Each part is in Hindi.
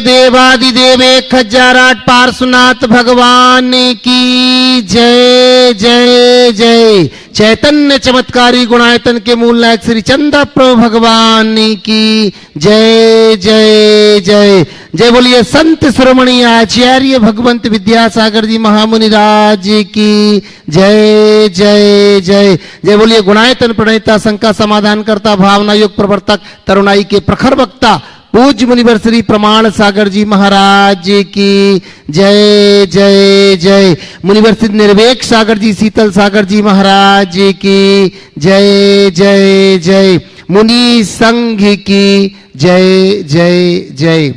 देवादिदेव 1008 पार्श्वनाथ भगवान की जय जय जय। चैतन्य चमत्कारी गुणायतन के मूल नायक श्री चंद्र प्रभु भगवान की जय जय जय। जय बोलिए संत शिरोमणि आचार्य भगवंत विद्यासागर जी महामुनिराज की जय जय जय। जय बोलिए गुणायतन प्रणेता शंका समाधान करता भावना योग प्रवर्तक तरुणाई के प्रखर वक्ता पूज्य मुनिवर श्री प्रमाण सागर जी महाराज की जय जय जय। मुनिवर श्री निर्वेक सागर जी शीतल सागर जी महाराज की जय जय जय। मुनि संघ की जय जय जय।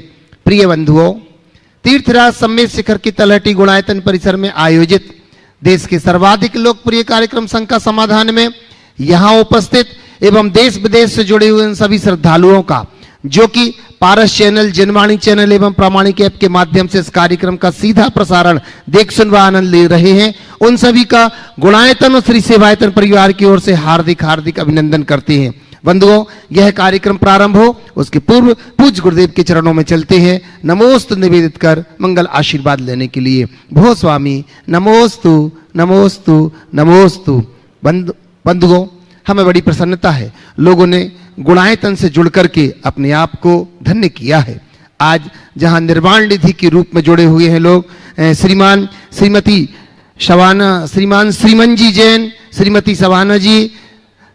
प्रिय बंधुओं, तीर्थराज सम्मेद शिखर की तलहटी गुणायतन परिसर में आयोजित देश के सर्वाधिक लोकप्रिय कार्यक्रम शंका समाधान में यहाँ उपस्थित एवं देश विदेश से जुड़े हुए उन सभी श्रद्धालुओं का जो कि पारस चैनल, जनवाणी चैनल एवं प्रामाणिक ऐप के माध्यम से इस कार्यक्रम का सीधा प्रसारण देख सुन व आनंद ले रहे हैं, उन सभी का गुणायतन और श्री सेवायतन परिवार की ओर से हार्दिक हार्दिक अभिनंदन करते हैं। बंधुओं, यह कार्यक्रम प्रारंभ हो उसके पूर्व पूज्य गुरुदेव के चरणों में चलते हैं नमोस्तु निवेदित कर मंगल आशीर्वाद लेने के लिए। भो स्वामी नमोस्तु नमोस्तु नमोस्तु। बंधुओं, हमें बड़ी प्रसन्नता है, लोगों ने गुणायतन से जुड़ करके अपने आप को धन्य किया है। आज जहां निर्वाण निधि के रूप में जुड़े हुए हैं लोग, श्रीमान श्रीमती शवाना, श्रीमान श्रीमन जी जैन, श्रीमती शवाना जी,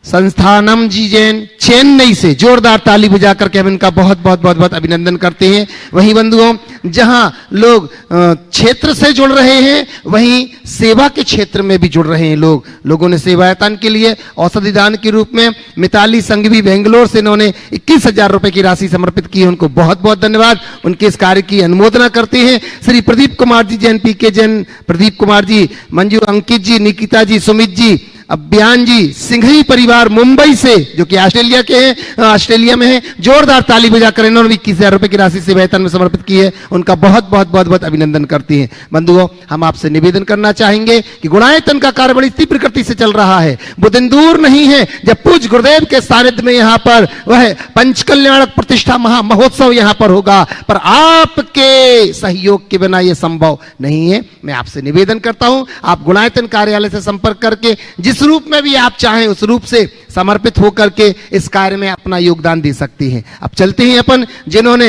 संस्थानम जी जैन चेन्नई से जोरदार ताली बजा करके हम इनका बहुत बहुत बहुत बहुत अभिनंदन करते हैं। वहीं बंधुओं, जहां लोग क्षेत्र से जुड़ रहे हैं वहीं सेवा के क्षेत्र में भी जुड़ रहे हैं लोगों ने सेवायतन के लिए औषधि दान के रूप में मिताली संघवी बेंगलोर से इन्होंने 21,000 रुपए की राशि समर्पित की है। उनको बहुत बहुत धन्यवाद। उनके इस कार्य की अनुमोदना करते हैं। श्री प्रदीप कुमार जी जैन, पीके जैन, प्रदीप कुमार जी, मंजू अंकित जी, निकिता जी, सुमित जी, अभियान जी, सिंघई परिवार मुंबई से जो कि ऑस्ट्रेलिया के हैं, ऑस्ट्रेलिया में है, जोरदार ताली बजाकर इन्होंने 21,000 रुपए की राशि सेवायतन में समर्पित की है। उनका बहुत बहुत बहुत बहुत अभिनंदन करते हैं। बंधुओं, हम आपसे निवेदन करना चाहेंगे कि गुणायतन का कार्य बड़ी तीव्र गति से चल रहा है। वो दिन दूर नहीं है जब पूज्य गुरुदेव के सानिध्य में यहाँ पर वह पंचकल्याणक प्रतिष्ठा महा महोत्सव यहाँ पर होगा, पर आपके सहयोग के बिना यह संभव नहीं है। मैं आपसे निवेदन करता हूं, आप गुणायतन कार्यालय से संपर्क करके जिस रूप में भी आप चाहें उस रूप से समर्पित होकर के इस कार्य में अपना योगदान दे सकते हैं। अब चलते हैं अपन, जिन्होंने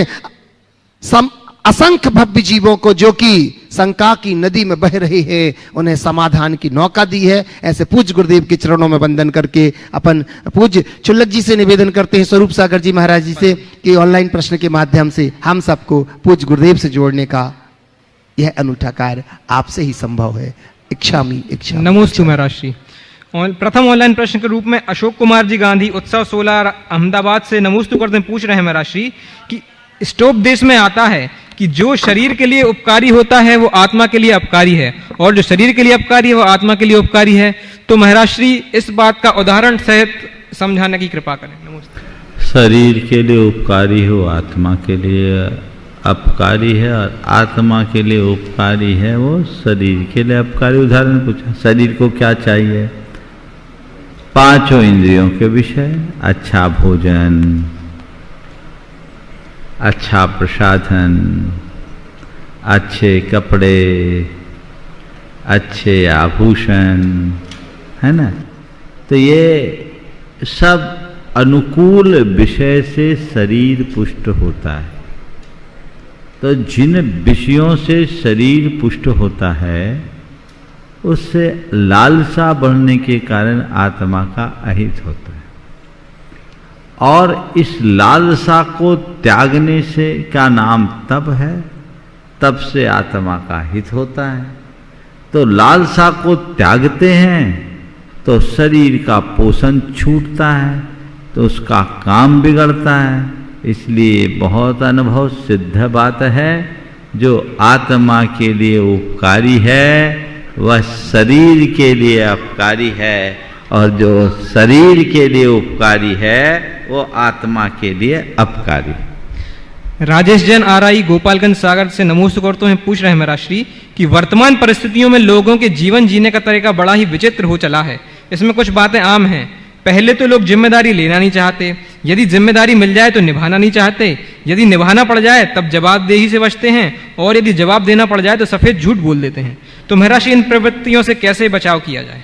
असंख्य भव्य जीवों को जो कि शंका की नदी में बह रहे हैं उन्हें समाधान की नौका दी है, ऐसे पूज्य गुरुदेव के चरणों में वंदन करके अपन पूज्य चुल्लक जी से निवेदन करते हैं, स्वरूप सागर जी महाराज जी से, कि ऑनलाइन प्रश्न के माध्यम से हम सबको पूज्य गुरुदेव से जोड़ने का यह अनूठा कार्य आपसे ही संभव है। इच्छामी इच्छा। नमोस्तु महाराज श्री। प्रथम ऑनलाइन प्रश्न के रूप में अशोक कुमार जी गांधी उत्सव 16 अहमदाबाद से नमोस्तु करते पूछ रहे हैं महाराज श्री कि स्टोपदेश में आता है कि जो शरीर के लिए उपकारी होता है वो आत्मा के लिए अपकारी है और जो शरीर के लिए अपकारी है वो आत्मा के लिए उपकारी है, तो महाराज श्री इस बात का उदाहरण सहित समझाने की कृपा करें। नमस्ते। शरीर के लिए उपकारी हो आत्मा के लिए अपकारी है और आत्मा के लिए उपकारी है वो शरीर के लिए अपकारी। उदाहरण पूछा, शरीर को क्या चाहिए? पांचों इंद्रियों के विषय, अच्छा भोजन, अच्छा प्रसाधन, अच्छे कपड़े, अच्छे आभूषण, है ना। तो ये सब अनुकूल विषय से शरीर पुष्ट होता है। तो जिन विषयों से शरीर पुष्ट होता है उससे लालसा बढ़ने के कारण आत्मा का अहित होता है, और इस लालसा को त्यागने से क्या नाम तप है, तप से आत्मा का हित होता है। तो लालसा को त्यागते हैं तो शरीर का पोषण छूटता है, तो उसका काम बिगड़ता है। इसलिए बहुत अनुभव सिद्ध बात है, जो आत्मा के लिए उपकारी है वह शरीर के लिए अपकारी है, और जो शरीर के लिए उपकारी है वो आत्मा के लिए अपकारी। राजेश जैन आरआई गोपालगंज सागर से नमोस्तु करते हैं पूछ रहे हैं महाराज श्री कि वर्तमान परिस्थितियों में लोगों के जीवन जीने का तरीका बड़ा ही विचित्र हो चला है। इसमें कुछ बातें आम हैं, पहले तो लोग जिम्मेदारी लेना नहीं चाहते, यदि जिम्मेदारी मिल जाए तो निभाना नहीं चाहते, यदि निभाना पड़ जाए तब जवाबदेही से बचते हैं, और यदि जवाब देना पड़ जाए तो सफेद झूठ बोल देते हैं। तो महर्षि इन प्रवृत्तियों से कैसे बचाव किया जाए?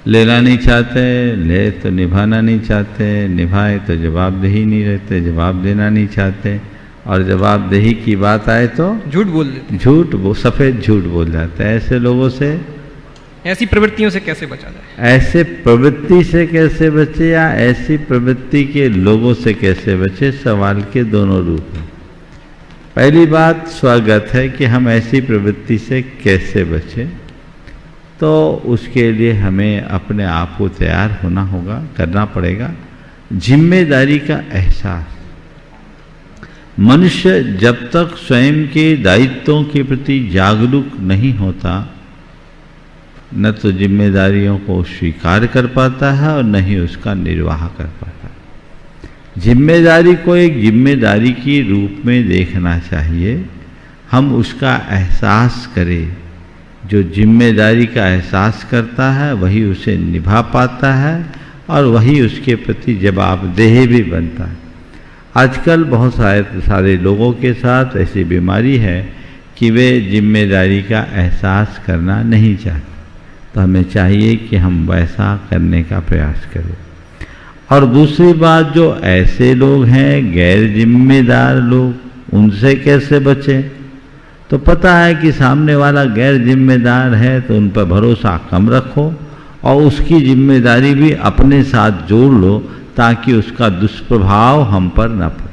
लेना नहीं चाहते, ले तो निभाना नहीं चाहते, निभाए तो जवाबदेही नहीं रहते, जवाब देना नहीं चाहते, और जवाबदेही की बात आए तो झूठ बोल देते, सफेद झूठ बोल जाते हैं। ऐसे लोगों से, ऐसी प्रवृत्तियों से कैसे बचा जाए? ऐसे प्रवृत्ति से कैसे बचे या ऐसी प्रवृत्ति के लोगों से कैसे बचे, सवाल के दोनों रूप हैं। पहली बात स्वागत है कि हम ऐसी प्रवृत्ति से कैसे बचें, तो उसके लिए हमें अपने आप को तैयार होना होगा, करना पड़ेगा। जिम्मेदारी का एहसास, मनुष्य जब तक स्वयं के दायित्वों के प्रति जागरूक नहीं होता, न तो जिम्मेदारियों को स्वीकार कर पाता है और न ही उसका निर्वाह कर पाता है। जिम्मेदारी को एक जिम्मेदारी के रूप में देखना चाहिए, हम उसका एहसास करें। जो जिम्मेदारी का एहसास करता है वही उसे निभा पाता है और वही उसके प्रति जवाबदेह भी बनता है। आजकल बहुत सारे लोगों के साथ ऐसी बीमारी है कि वे जिम्मेदारी का एहसास करना नहीं चाहते, तो हमें चाहिए कि हम वैसा करने का प्रयास करें। और दूसरी बात, जो ऐसे लोग हैं गैर जिम्मेदार लोग, उनसे कैसे बचें? तो पता है कि सामने वाला गैर जिम्मेदार है तो उन पर भरोसा कम रखो और उसकी जिम्मेदारी भी अपने साथ जोड़ लो ताकि उसका दुष्प्रभाव हम पर न पड़े।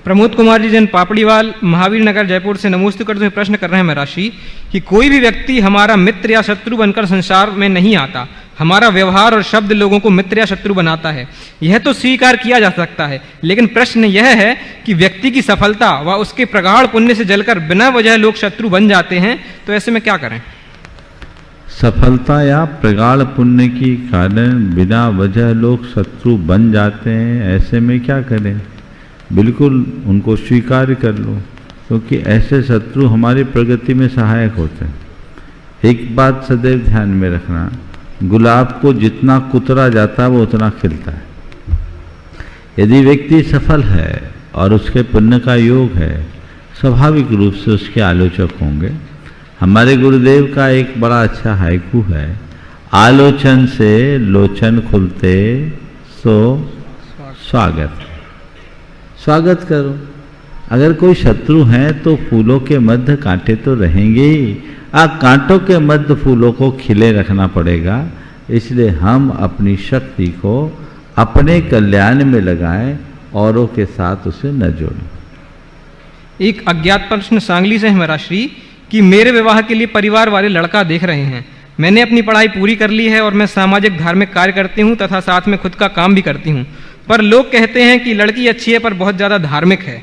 प्रमोद कुमार जी जन पापड़ीवाल, महावीर नगर, जयपुर से नमोस्तु करते हुए प्रश्न कर रहे हैं महर्षि कि कोई भी व्यक्ति हमारा मित्र या शत्रु बनकर संसार में नहीं आता, हमारा व्यवहार और शब्द लोगों को मित्र या शत्रु बनाता है, यह तो स्वीकार किया जा सकता है, लेकिन प्रश्न यह है कि व्यक्ति की सफलता व उसके प्रगाढ़ पुण्य से जलकर बिना वजह लोग शत्रु बन जाते हैं, तो ऐसे में क्या करें? सफलता या प्रगाढ़ पुण्य के कारण बिना वजह लोग शत्रु बन जाते हैं, ऐसे में क्या करें? बिल्कुल उनको स्वीकार कर लो, क्योंकि ऐसे शत्रु हमारी प्रगति में सहायक होते हैं। एक बात सदैव ध्यान में रखना, गुलाब को जितना कुतरा जाता है वो उतना खिलता है। यदि व्यक्ति सफल है और उसके पुण्य का योग है, स्वाभाविक रूप से उसके आलोचक होंगे। हमारे गुरुदेव का एक बड़ा अच्छा हाइकू है, आलोचन से लोचन खुलते सो स्वागत। स्वागत करो। अगर कोई शत्रु है तो फूलों के मध्य कांटे तो रहेंगे ही, कांटों के मध्य फूलों को खिले रखना पड़ेगा। इसलिए हम अपनी शक्ति को अपने कल्याण में लगाएं, औरों के साथ उसे न जोड़ें। एक अज्ञात प्रश्न सांगली से है महर्षि कि मेरे विवाह के लिए परिवार वाले लड़का देख रहे हैं। मैंने अपनी पढ़ाई पूरी कर ली है और मैं सामाजिक धार्मिक कार्य करती हूँ तथा साथ में खुद का काम भी करती हूँ, पर लोग कहते हैं कि लड़की अच्छी है पर बहुत ज़्यादा धार्मिक है,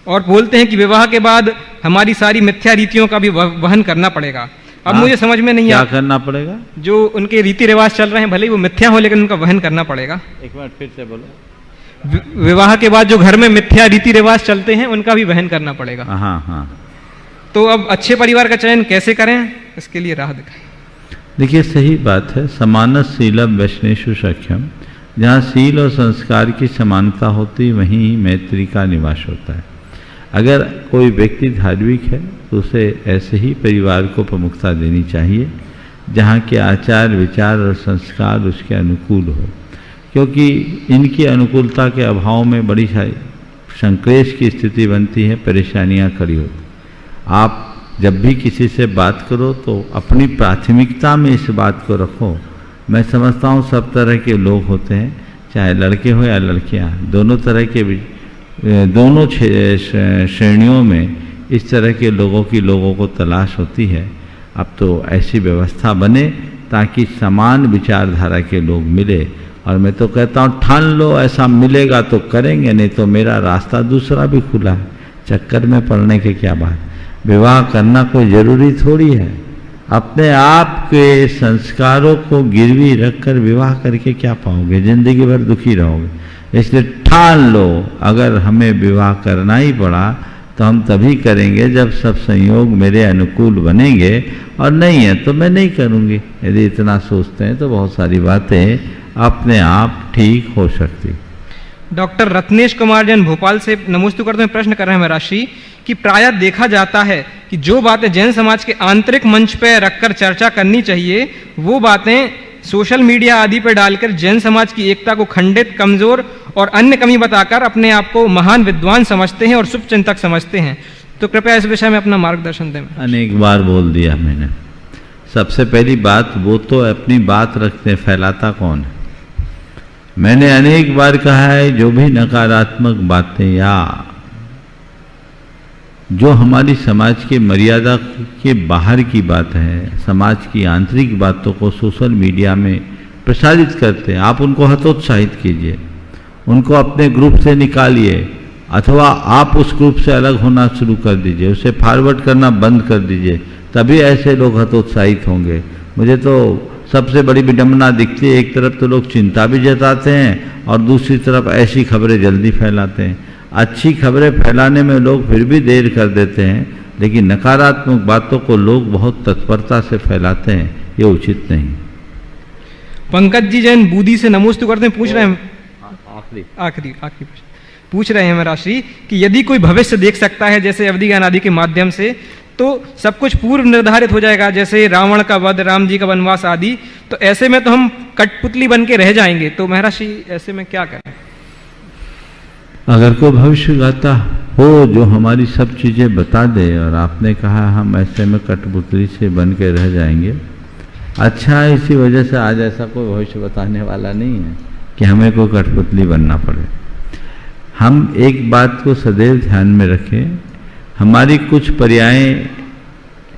और बोलते हैं कि विवाह के बाद हमारी सारी मिथ्या रीतियों का भी वहन करना पड़ेगा। अब मुझे समझ में नहीं क्या करना पड़ेगा? जो उनके रीति रिवाज चल रहे हैं भले ही वो मिथ्या हो, लेकिन उनका वहन करना पड़ेगा। एक बार फिर से बोलो। विवाह के बाद जो घर में मिथ्या रीति रिवाज चलते हैं उनका भी वहन करना पड़ेगा। हाँ हाँ। तो अब अच्छे परिवार का चयन कैसे करें, इसके लिए राह दिखाएं। देखिए, सही बात है, समानस शीलम वैष्णेषु सख्यम। जहाँ शील और संस्कार की समानता होती वहीं मैत्री का निवास होता है। अगर कोई व्यक्ति धार्मिक है तो उसे ऐसे ही परिवार को प्रमुखता देनी चाहिए जहाँ के आचार विचार और संस्कार उसके अनुकूल हो, क्योंकि इनकी अनुकूलता के अभाव में बड़ी संक्लेश की स्थिति बनती है, परेशानियाँ खड़ी होती। आप जब भी किसी से बात करो तो अपनी प्राथमिकता में इस बात को रखो। मैं समझता हूँ सब तरह के लोग होते हैं, चाहे लड़के हो या लड़कियाँ, दोनों तरह के दोनों श्रेणियों में इस तरह के लोगों को तलाश होती है। अब तो ऐसी व्यवस्था बने ताकि समान विचारधारा के लोग मिले, और मैं तो कहता हूँ ठान लो ऐसा मिलेगा तो करेंगे, नहीं तो मेरा रास्ता दूसरा भी खुला है। चक्कर में पड़ने के क्या बात, विवाह करना कोई ज़रूरी थोड़ी है। अपने आप के संस्कारों को गिरवी रखकर विवाह करके क्या पाओगे, जिंदगी भर दुखी रहोगे। इसलिए ठान लो, अगर हमें विवाह करना ही पड़ा तो हम तभी करेंगे जब सब संयोग मेरे अनुकूल बनेंगे, और नहीं है तो मैं नहीं करूँगी। यदि इतना सोचते हैं तो बहुत सारी बातें अपने आप ठीक हो सकती। डॉक्टर रत्नेश कुमार जैन भोपाल से नमोस्तु करते हुए प्रश्न कर रहे हैं महाराज श्री कि प्रायः देखा जाता है कि जो बातें जैन समाज के आंतरिक मंच पर रखकर चर्चा करनी चाहिए वो बातें सोशल मीडिया आदि पर डालकर जैन समाज की एकता को खंडित, कमजोर और अन्य कमी बताकर अपने आप को महान विद्वान समझते हैं और शुभचिंतक समझते हैं। तो कृपया इस विषय में अपना मार्गदर्शन दें। अनेक बार बोल दिया मैंने। सबसे पहली बात, वो तो अपनी बात रखते हैं, फैलाता कौन है? मैंने अनेक बार कहा है, जो भी नकारात्मक बातें या जो हमारी समाज के मर्यादा के बाहर की बात है, समाज की आंतरिक बातों को सोशल मीडिया में प्रसारित करते हैं, आप उनको हतोत्साहित कीजिए, उनको अपने ग्रुप से निकालिए, अथवा आप उस ग्रुप से अलग होना शुरू कर दीजिए, उसे फॉरवर्ड करना बंद कर दीजिए, तभी ऐसे लोग हतोत्साहित होंगे। मुझे तो सबसे बड़ी विडंबना दिखती है, एक तरफ तो लोग चिंता भी जताते हैं और दूसरी तरफ ऐसी खबरें जल्दी फैलाते हैं। अच्छी खबरें फैलाने में लोग फिर भी देर कर देते हैं, लेकिन नकारात्मक बातों को लोग बहुत तत्परता से फैलाते हैं, ये उचित नहीं। पंकज जी जैन बूदी से नमोस्तु करते हैं, पूछ रहे हैं आखिरी प्रश्न पूछ रहे हैं महाराज श्री कि यदि कोई भविष्य देख सकता है जैसे अवधि ज्ञान आदि के माध्यम से, तो सब कुछ पूर्व निर्धारित हो जाएगा, जैसे रावण का वध, राम जी का वनवास आदि, तो ऐसे में तो हम कठपुतली बन के रह जाएंगे। तो महाराज श्री ऐसे में क्या करें? अगर कोई भविष्यगाता हो जो हमारी सब चीजें बता दे और आपने कहा हम ऐसे में कठपुतली से बन के रह जाएंगे, अच्छा, इसी वजह से आज ऐसा कोई भविष्य बताने वाला नहीं है कि हमें कोई कठपुतली बनना पड़े। हम एक बात को सदैव ध्यान में रखें, हमारी कुछ पर्याय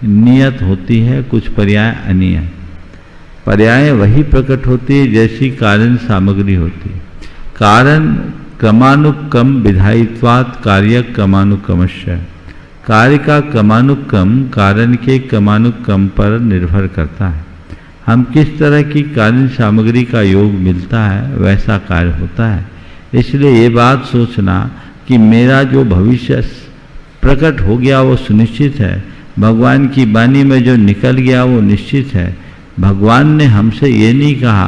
नियत होती है, कुछ पर्याय अनियत। पर्याय वही प्रकट होती है जैसी कारण सामग्री होती है। कारण क्रमानुक्रम विधायित्वात् कार्य क्रमानुक्रमस्य, कार्य का क्रमानुक्रम कारण के क्रमानुक्रम पर निर्भर करता है। हम किस तरह की कारण सामग्री का योग मिलता है वैसा कार्य होता है। इसलिए ये बात सोचना कि मेरा जो भविष्य प्रकट हो गया वो सुनिश्चित है, भगवान की वाणी में जो निकल गया वो निश्चित है। भगवान ने हमसे ये नहीं कहा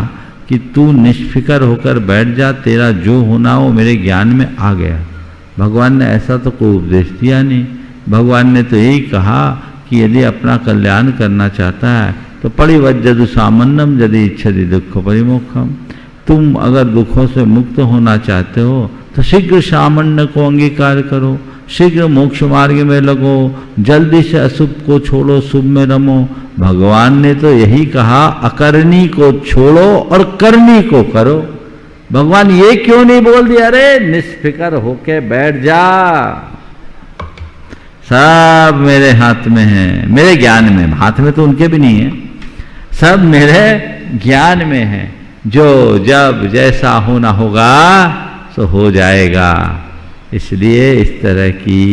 कि तू निष्फिकर होकर बैठ जा, तेरा जो होना वो मेरे ज्ञान में आ गया। भगवान ने ऐसा तो कोई उपदेश दिया नहीं। भगवान ने तो यही कहा कि यदि अपना कल्याण करना चाहता है तो परिवज्जतु सामान्यम यदि इच्छति दुख परिमोक्षम। तुम अगर दुखों से मुक्त होना चाहते हो तो शीघ्र सामान्य को अंगीकार करो, शीघ्र मोक्ष मार्ग में लगो, जल्दी से अशुभ को छोड़ो, शुभ में रमो। भगवान ने तो यही कहा, अकरनी को छोड़ो और करनी को करो। भगवान ये क्यों नहीं बोल दिया, अरे निष्फिकर होके बैठ जा, सब मेरे हाथ में है, मेरे ज्ञान में। हाथ में तो उनके भी नहीं है, सब मेरे ज्ञान में है। जो जब जैसा होना होगा तो हो जाएगा। इसलिए इस तरह की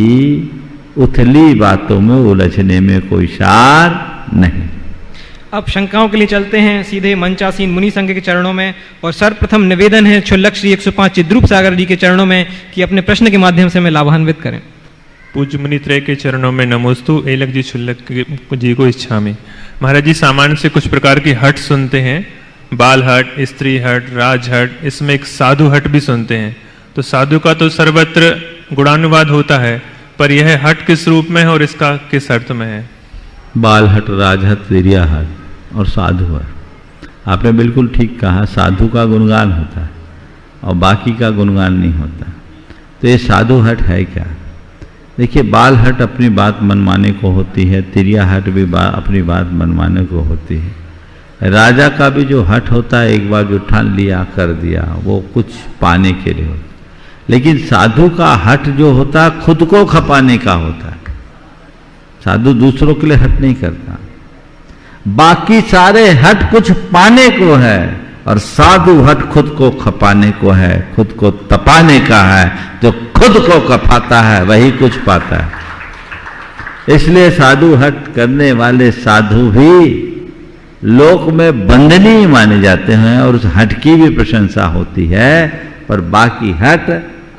उथली बातों में उलझने में कोई सार नहीं। अब शंकाओं के लिए चलते हैं सीधे मंचासीन मुनि संघ के चरणों में, और सर्वप्रथम निवेदन है क्षुल्लक श्री 105 चिद्रूप सागर जी के चरणों में कि अपने प्रश्न के माध्यम से हमें लाभान्वित करें। पूज्य मुनित्रय के चरणों में नमोस्तु। एलक जी क्षुल्लक जी को इच्छा में। महाराज जी, सामान्य से कुछ प्रकार की हट सुनते हैं, बाल हट, स्त्री हट, राज हट, इसमें एक साधु हट भी सुनते हैं। तो साधु का तो सर्वत्र गुणानुवाद होता है, पर यह हट किस रूप में है और इसका किस अर्थ में है? बाल हट, राज हट, त्रिया हट और साधु हट। आपने बिल्कुल ठीक कहा, साधु का गुणगान होता है और बाकी का गुणगान नहीं होता। तो ये साधु हट है क्या? देखिए, बाल हट अपनी बात मनवाने को होती है, त्रिया हट भी अपनी बात मनवाने को होती है। राजा का भी जो हट होता है, एक बार जो ठान लिया कर दिया, वो कुछ पाने के लिए होता है। लेकिन साधु का हट जो होता है खुद को खपाने का होता है। साधु दूसरों के लिए हट नहीं करता, बाकी सारे हट कुछ पाने को है, और साधु हट खुद को खपाने को है, खुद को तपाने का है। जो खुद को खपाता है वही कुछ पाता है। इसलिए साधु हट करने वाले साधु भी लोक में बंदनीय माने जाते हैं और उस हट की भी प्रशंसा होती है, पर बाकी हट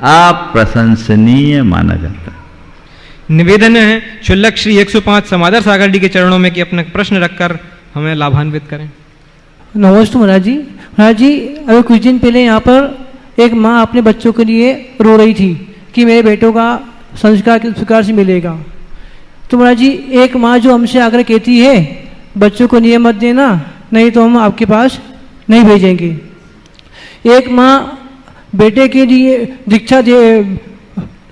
अप्रशंसनीय माना जाता है। निवेदन है क्षुल्लक श्री 105 समादर सागर जी के चरणों में कि अपना प्रश्न रखकर हमें लाभान्वित करें। नमस्ते महाराज जी। महाराज जी, अभी कुछ दिन पहले यहाँ पर एक माँ अपने बच्चों के लिए रो रही थी कि मेरे बेटों का संस्कार किस प्रकार से मिलेगा। तो महाराज जी, एक माँ जो हमसे आकर कहती है बच्चों को नियम मत देना, नहीं तो हम आपके पास नहीं भेजेंगे। एक माँ बेटे के लिए दीक्षा दे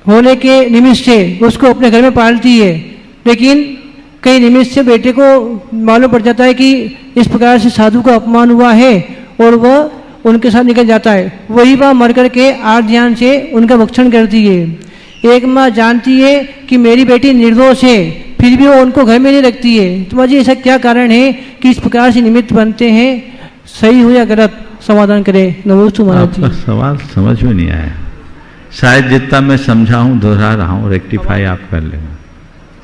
होने के निमित्त से उसको अपने घर में पालती है, लेकिन कई निमित्त से बेटे को मालूम पड़ जाता है कि इस प्रकार से साधु का अपमान हुआ है और वह उनके साथ निकल जाता है। वही माँ मर करके आर्त ध्यान से उनका भक्षण करती है। एक माँ जानती है कि मेरी बेटी निर्दोष है, फिर भी वो उनको घर में नहीं रखती है। तो मुझे ऐसा क्या कारण है कि इस प्रकार से निमित्त बनते हैं? सही हो या गलत, समाधान करे। नमस्ते महाराज जी। आपका सवाल समझ में नहीं आया। शायद जितना मैं समझाऊं दोहरा रहा हूं, रेक्टिफाई आप कर लेना।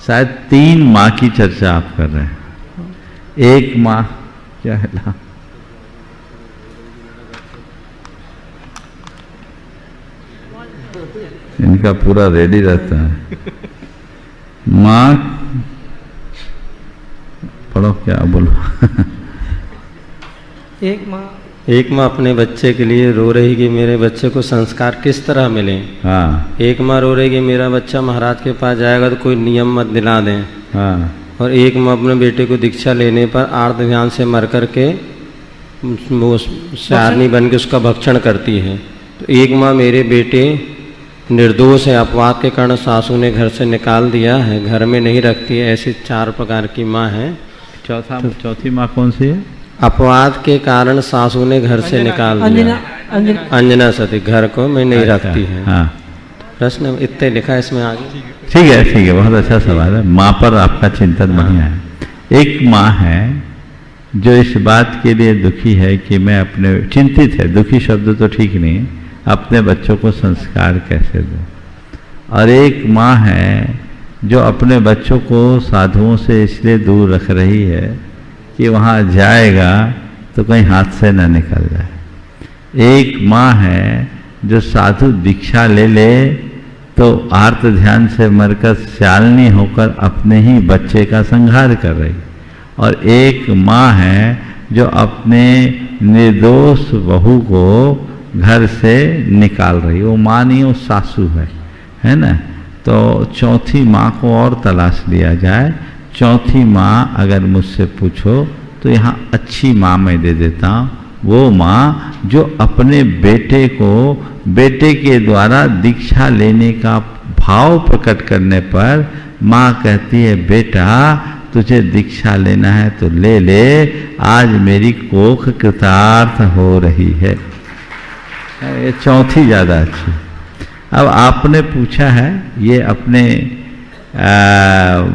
शायद 3 माँ की चर्चा आप कर रहे हैं। एक माँ क्या है ना, इनका पूरा रेडी रहता है। माँ पढ़ो, क्या बोलो। एक माँ अपने बच्चे के लिए रो रही कि मेरे बच्चे को संस्कार किस तरह मिले। हाँ। एक माँ रो रही कि मेरा बच्चा महाराज के पास जाएगा तो कोई नियम मत दिला दें। हाँ। और एक माँ अपने बेटे को दीक्षा लेने पर आर्त ध्यान से मर करके वो शारनी बन के उसका भक्षण करती है। तो एक माँ मेरे बेटे निर्दोष है, अपवाद के कारण सासू ने घर से निकाल दिया है, घर में नहीं रखती है। ऐसी 4 प्रकार की माँ है। चौथी माँ कौन सी है? अपवाद के कारण सासू ने घर से निकाल दिया। अंजना सती घर को में नहीं रखती है। हाँ। प्रश्न इतने लिखा है इसमें आगे। ठीक है, बहुत अच्छा सवाल है। माँ पर आपका चिंतन बढ़िया है। एक माँ है जो इस बात के लिए दुखी है कि मैं अपने, चिंतित है, दुखी शब्द तो ठीक नहीं है, अपने बच्चों को संस्कार कैसे दूं। और एक माँ है जो अपने बच्चों को साधुओं से इसलिए दूर रख रही है कि वहाँ जाएगा तो कहीं हाथ से न निकल जाए। एक माँ है जो साधु दीक्षा ले ले तो आर्त ध्यान से मरकर शालिनी होकर अपने ही बच्चे का संहार कर रही। और एक माँ है जो अपने निर्दोष बहू को घर से निकाल रही। वो माँ नहीं, वो सासू है ना। तो चौथी माँ को और तलाश लिया जाए। चौथी माँ अगर मुझसे पूछो तो यहाँ अच्छी माँ मैं दे देता हूँ। वो माँ जो अपने बेटे को बेटे के द्वारा दीक्षा लेने का भाव प्रकट करने पर माँ कहती है, बेटा तुझे दीक्षा लेना है तो ले ले, आज मेरी कोख कृतार्थ हो रही है। ये चौथी ज़्यादा अच्छी। अब आपने पूछा है, ये अपने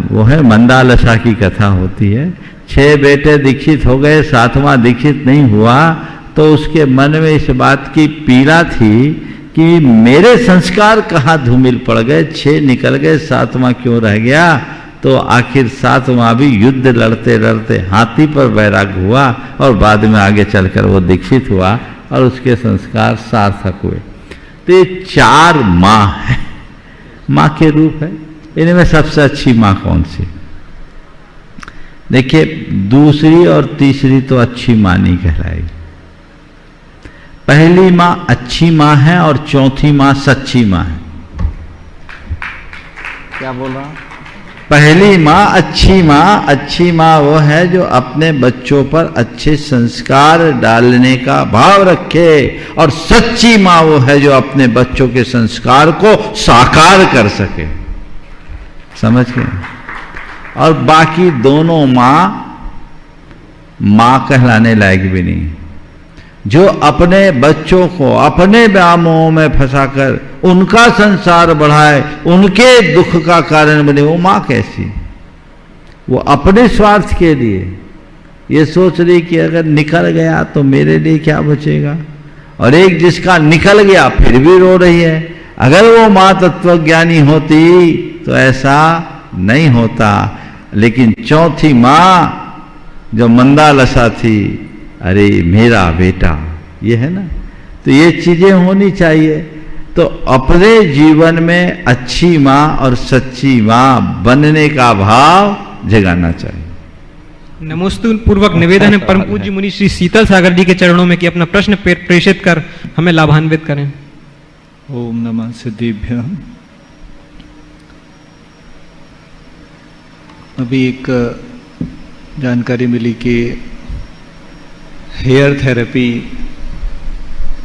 वो है मंदालसा की कथा होती है। 6 बेटे दीक्षित हो गए, 7वां दीक्षित नहीं हुआ तो उसके मन में इस बात की पीड़ा थी कि मेरे संस्कार कहाँ धूमिल पड़ गए, 6 निकल गए, 7वां क्यों रह गया। तो आखिर 7वां भी युद्ध लड़ते लड़ते हाथी पर बैराग हुआ और बाद में आगे चलकर वो दीक्षित हुआ और उसके संस्कार सार्थक हुए। तो ये 4 माँ है, माँ के रूप है। इनमें सबसे अच्छी माँ कौन सी? देखिए, दूसरी और तीसरी तो अच्छी माँ नहीं कहलाएगी। पहली माँ अच्छी माँ है और चौथी माँ सच्ची माँ है। क्या बोल रहा? पहली माँ अच्छी माँ वो है जो अपने बच्चों पर अच्छे संस्कार डालने का भाव रखे, और सच्ची माँ वो है जो अपने बच्चों के संस्कार को साकार कर सके। समझ गए? और बाकी दोनों माँ कहलाने लायक भी नहीं। जो अपने बच्चों को अपने व्यामोह में फंसाकर उनका संसार बढ़ाए, उनके दुख का कारण बने, वो माँ कैसी? वो अपने स्वार्थ के लिए ये सोच रही कि अगर निकल गया तो मेरे लिए क्या बचेगा। और एक जिसका निकल गया फिर भी रो रही है। अगर वो माँ तत्वज्ञानी होती तो ऐसा नहीं होता। लेकिन चौथी माँ जो मंदालसा थी, अरे मेरा बेटा, ये है ना। तो ये चीजें होनी चाहिए। तो अपने जीवन में अच्छी माँ और सच्ची माँ बनने का भाव जगाना चाहिए। नमोस्तु पूर्वक निवेदन है परम पूज्य मुनि श्री शीतल सागर जी के चरणों में कि अपना प्रश्न प्रेषित कर हमें लाभान्वित करें। ओम नमः सिद्धिभ्यः। अभी एक जानकारी मिली कि हेयर थेरेपी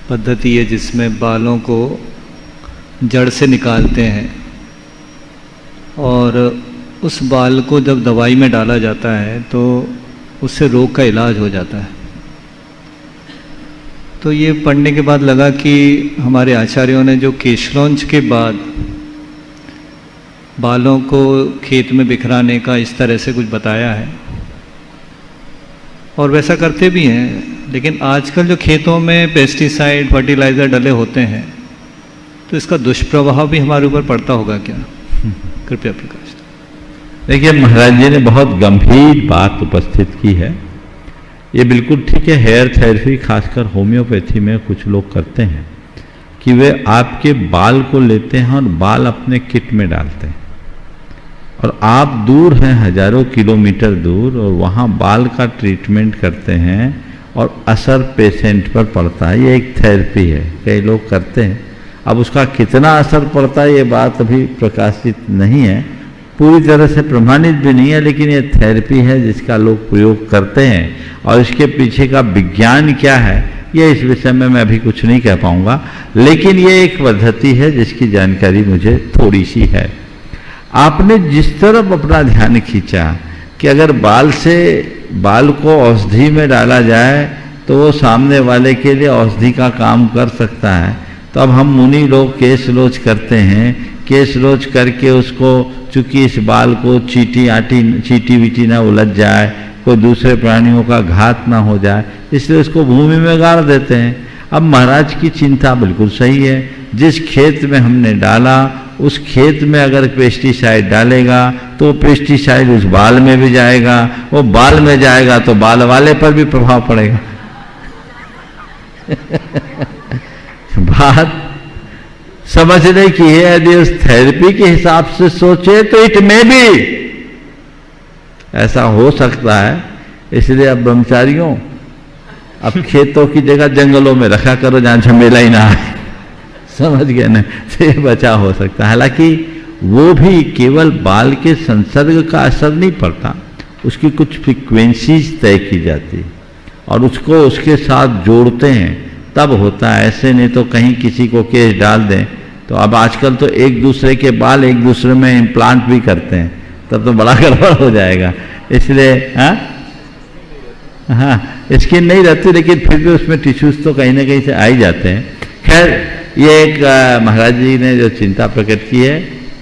पद्धति है जिसमें बालों को जड़ से निकालते हैं और उस बाल को जब दवाई में डाला जाता है तो उससे रोग का इलाज हो जाता है। तो ये पढ़ने के बाद लगा कि हमारे आचार्यों ने जो केशरोंच के बाद बालों को खेत में बिखराने का इस तरह से कुछ बताया है और वैसा करते भी हैं, लेकिन आजकल जो खेतों में पेस्टिसाइड फर्टिलाइज़र डले होते हैं तो इसका दुष्प्रभाव भी हमारे ऊपर पड़ता होगा क्या? कृपया प्रकाश। देखिए, महाराज जी ने बहुत गंभीर बात उपस्थित की है। ये बिल्कुल ठीक है। हेयर थेरेपी खासकर होम्योपैथी में कुछ लोग करते हैं कि वे आपके बाल को लेते हैं और बाल अपने किट में डालते हैं और आप दूर हैं, हजारों किलोमीटर दूर, और वहाँ बाल का ट्रीटमेंट करते हैं और असर पेशेंट पर पड़ता है। ये एक थेरेपी है, कई लोग करते हैं। अब उसका कितना असर पड़ता है ये बात अभी प्रकाशित नहीं है, पूरी तरह से प्रमाणित भी नहीं है, लेकिन ये थेरेपी है जिसका लोग प्रयोग करते हैं और इसके पीछे का विज्ञान क्या है ये इस विषय में मैं अभी कुछ नहीं कह पाऊंगा, लेकिन ये एक पद्धति है जिसकी जानकारी मुझे थोड़ी सी है। आपने जिस तरफ अपना ध्यान खींचा कि अगर बाल को औषधि में डाला जाए तो वो सामने वाले के लिए औषधि का काम कर सकता है, तो अब हम मुनि लोग केश रोज करते हैं। केश रोज करके उसको, चूंकि इस बाल को चीटी वीटी ना उलझ जाए, कोई दूसरे प्राणियों का घात ना हो जाए, इसलिए उसको भूमि में गाड़ देते हैं। अब महाराज की चिंता बिल्कुल सही है। जिस खेत में हमने डाला उस खेत में अगर पेस्टिसाइड डालेगा तो पेस्टिसाइड उस बाल में भी जाएगा, वो बाल में जाएगा तो बाल वाले पर भी प्रभाव पड़ेगा। बात समझने की है। यदि उस थेरेपी के हिसाब से सोचे तो इट में भी ऐसा हो सकता है। इसलिए अब ब्रह्मचारियों, अब खेतों की जगह जंगलों में रखा करो जहां झमेला ही ना आए। समझ गए ना? तो ये बचाव हो सकता है। हालांकि वो भी केवल बाल के संसर्ग का असर नहीं पड़ता, उसकी कुछ फ्रीक्वेंसीज तय की जाती है और उसको उसके साथ जोड़ते हैं तब होता है। ऐसे नहीं तो कहीं किसी को केस डाल दें तो अब आजकल तो एक दूसरे के बाल एक दूसरे में इम्प्लांट भी करते हैं, तब तो बड़ा गड़बड़ हो जाएगा। इसलिए हाँ स्किन नहीं रहती, लेकिन फिर भी उसमें टिश्यूज तो कहीं ना कहीं से आ ही जाते हैं। खैर, ये एक महाराज जी ने जो चिंता प्रकट की है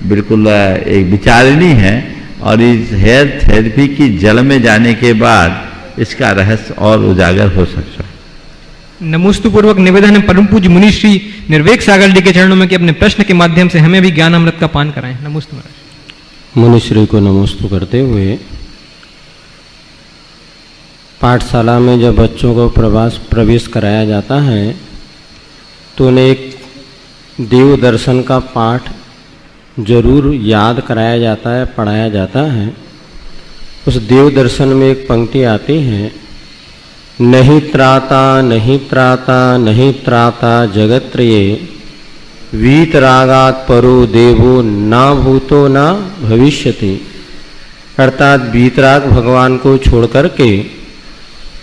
बिल्कुल एक विचारणीय है और इस हेयर थेरेपी की जड़ में जाने के बाद इसका रहस्य और उजागर हो सकता है। नमोस्तु पूर्वक निवेदन है परम पूज्य मुनि श्री निर्वेक सागर जी के चरणों में कि अपने प्रश्न के माध्यम से हमें भी ज्ञान अमृत का पान कराएं। नमोस्तु महाराज। मुनि श्री को नमोस्तु करते हुए, पाठशाला में जब बच्चों को प्रवेश कराया जाता है तो उन्हें एक देव दर्शन का पाठ जरूर याद कराया जाता है, पढ़ाया जाता है। उस देव दर्शन में एक पंक्ति आती है, नहीं त्राता नहीं त्राता नहीं त्राता जगत्त्रये वीतरागात परो देवो ना भूतो ना भविष्यति। अर्थात वीतराग भगवान को छोड़ करके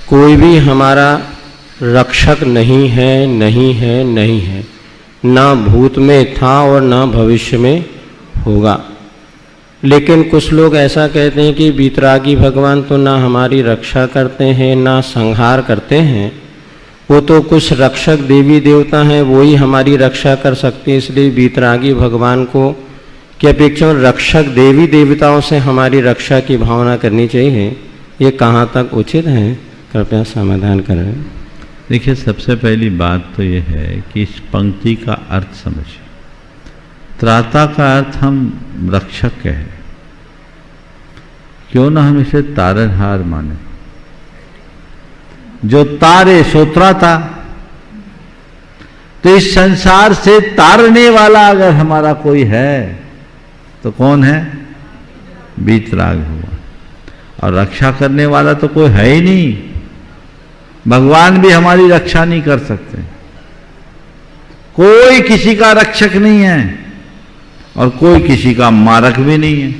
कोई भी हमारा रक्षक नहीं है, नहीं है, नहीं है। ना भूत में था और ना भविष्य में होगा। लेकिन कुछ लोग ऐसा कहते हैं कि वीतरागी भगवान तो ना हमारी रक्षा करते हैं ना संहार करते हैं, वो तो कुछ रक्षक देवी देवता हैं, वो ही हमारी रक्षा कर सकते हैं। इसलिए वीतरागी भगवान को की अपेक्षा रक्षक देवी देवताओं से हमारी रक्षा की भावना करनी चाहिए। ये कहाँ तक उचित है? कृपया समाधान करें। देखिए, सबसे पहली बात तो ये है कि इस पंक्ति का अर्थ समझिए। त्राता का अर्थ हम रक्षक कहें, क्यों ना हम इसे तारनहार माने। जो तारे सो त्राता, तो इस संसार से तारने वाला अगर हमारा कोई है तो कौन है? वीतराग हुआ। और रक्षा करने वाला तो कोई है ही नहीं। भगवान भी हमारी रक्षा नहीं कर सकते, कोई किसी का रक्षक नहीं है और कोई किसी का मारक भी नहीं है।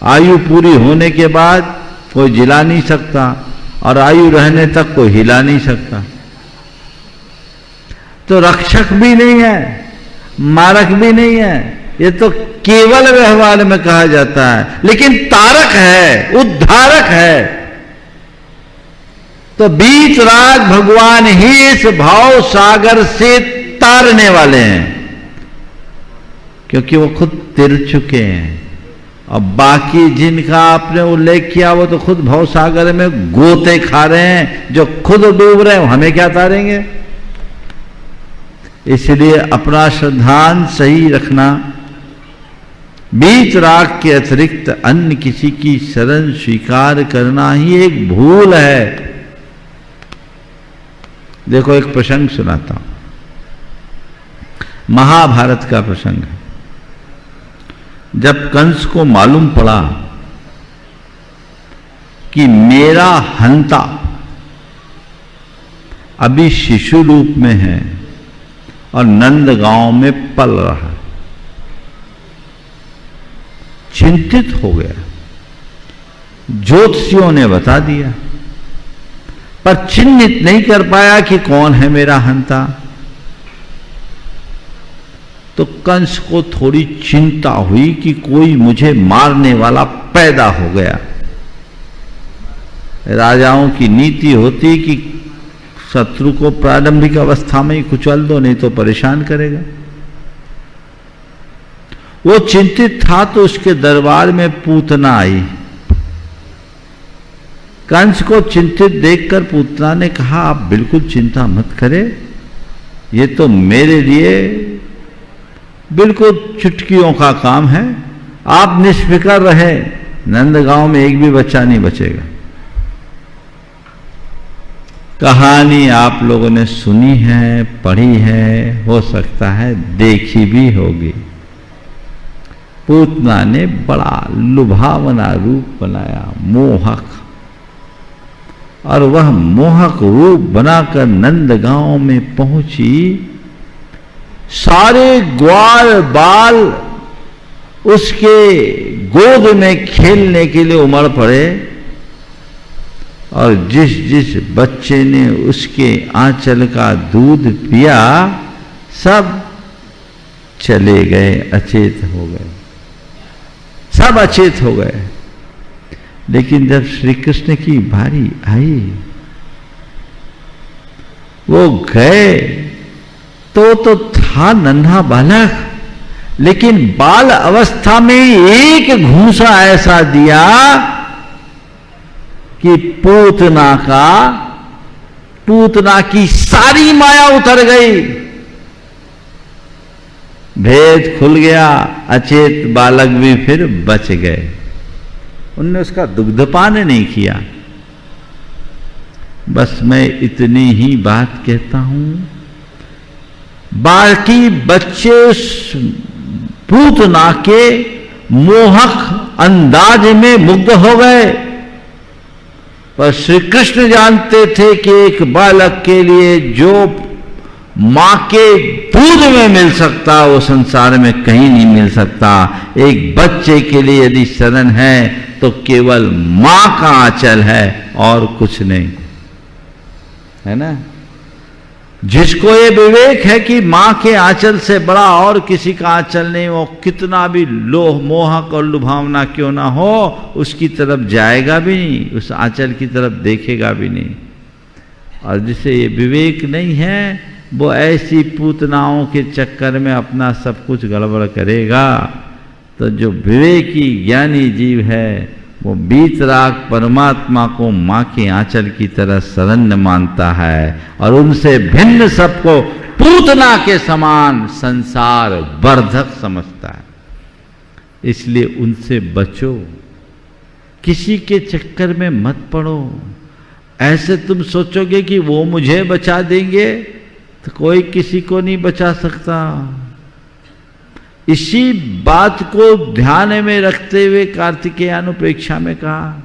आयु पूरी होने के बाद कोई जिला नहीं सकता और आयु रहने तक कोई हिला नहीं सकता। तो रक्षक भी नहीं है, मारक भी नहीं है, ये तो केवल व्यवहार में कहा जाता है। लेकिन तारक है, उद्धारक है। तो बीतराग भगवान ही इस भाव सागर से तारने वाले हैं, क्योंकि वो खुद तिर चुके हैं। और बाकी जिनका आपने उल्लेख किया वो तो खुद भाव सागर में गोते खा रहे हैं, जो खुद डूब रहे हैं, हमें क्या तारेंगे। इसलिए अपना श्रद्धांत सही रखना। बीतराग के अतिरिक्त अन्य किसी की शरण स्वीकार करना ही एक भूल है। देखो एक प्रसंग सुनाता हूं, महाभारत का प्रसंग है। जब कंस को मालूम पड़ा कि मेरा हंता अभी शिशु रूप में है और नंदगांव में पल रहा है, चिंतित हो गया। ज्योतिषियों ने बता दिया, पर चिन्हित नहीं कर पाया कि कौन है मेरा हंता। तो कंस को थोड़ी चिंता हुई कि कोई मुझे मारने वाला पैदा हो गया। राजाओं की नीति होती कि शत्रु को प्रारंभिक अवस्था में ही कुचल दो, नहीं तो परेशान करेगा। वो चिंतित था तो उसके दरबार में पूतना आई। कंस को चिंतित देखकर पूतना ने कहा, आप बिल्कुल चिंता मत करें, ये तो मेरे लिए बिल्कुल चुटकियों का काम है। आप निष्फिक्र रहे, नंदगांव में एक भी बच्चा नहीं बचेगा। कहानी आप लोगों ने सुनी है, पढ़ी है, हो सकता है देखी भी होगी। पूतना ने बड़ा लुभावना रूप बनाया, मोहक, और वह मोहक रूप बनाकर नंदगांव में पहुंची। सारे ग्वाल बाल उसके गोद में खेलने के लिए उमड़ पड़े, और जिस जिस बच्चे ने उसके आंचल का दूध पिया सब चले गए, अचेत हो गए, सब अचेत हो गए। लेकिन जब श्री कृष्ण की बारी आई, वो गए तो था नन्हा बालक, लेकिन बाल अवस्था में एक घूंसा ऐसा दिया कि पूतना की सारी माया उतर गई। भेद खुल गया, अचेत बालक भी फिर बच गए। उनने उसका दुग्धपान नहीं किया। बस मैं इतनी ही बात कहता हूं, बाकी बच्चे उस पूतना के मोहक अंदाज में मुग्ध हो गए, पर श्री कृष्ण जानते थे कि एक बालक के लिए जो मां के दूध में मिल सकता वो संसार में कहीं नहीं मिल सकता। एक बच्चे के लिए यदि शरण है तो केवल मां का आंचल है और कुछ नहीं, है ना। जिसको ये विवेक है कि मां के आंचल से बड़ा और किसी का आंचल नहीं, वो कितना भी लोह मोहक और लुभावना क्यों ना हो, उसकी तरफ जाएगा भी नहीं, उस आंचल की तरफ देखेगा भी नहीं। और जिसे ये विवेक नहीं है वो ऐसी पूतनाओं के चक्कर में अपना सब कुछ गड़बड़ करेगा। तो जो विवेकी ज्ञानी जीव है वो बीतराग परमात्मा को मां के आंचल की तरह शरण्य मानता है और उनसे भिन्न सबको पूतना के समान संसार वर्धक समझता है। इसलिए उनसे बचो, किसी के चक्कर में मत पड़ो। ऐसे तुम सोचोगे कि वो मुझे बचा देंगे, तो कोई किसी को नहीं बचा सकता। इसी बात को ध्यान में रखते हुए कार्तिकेयानुप्रेक्षा में कहा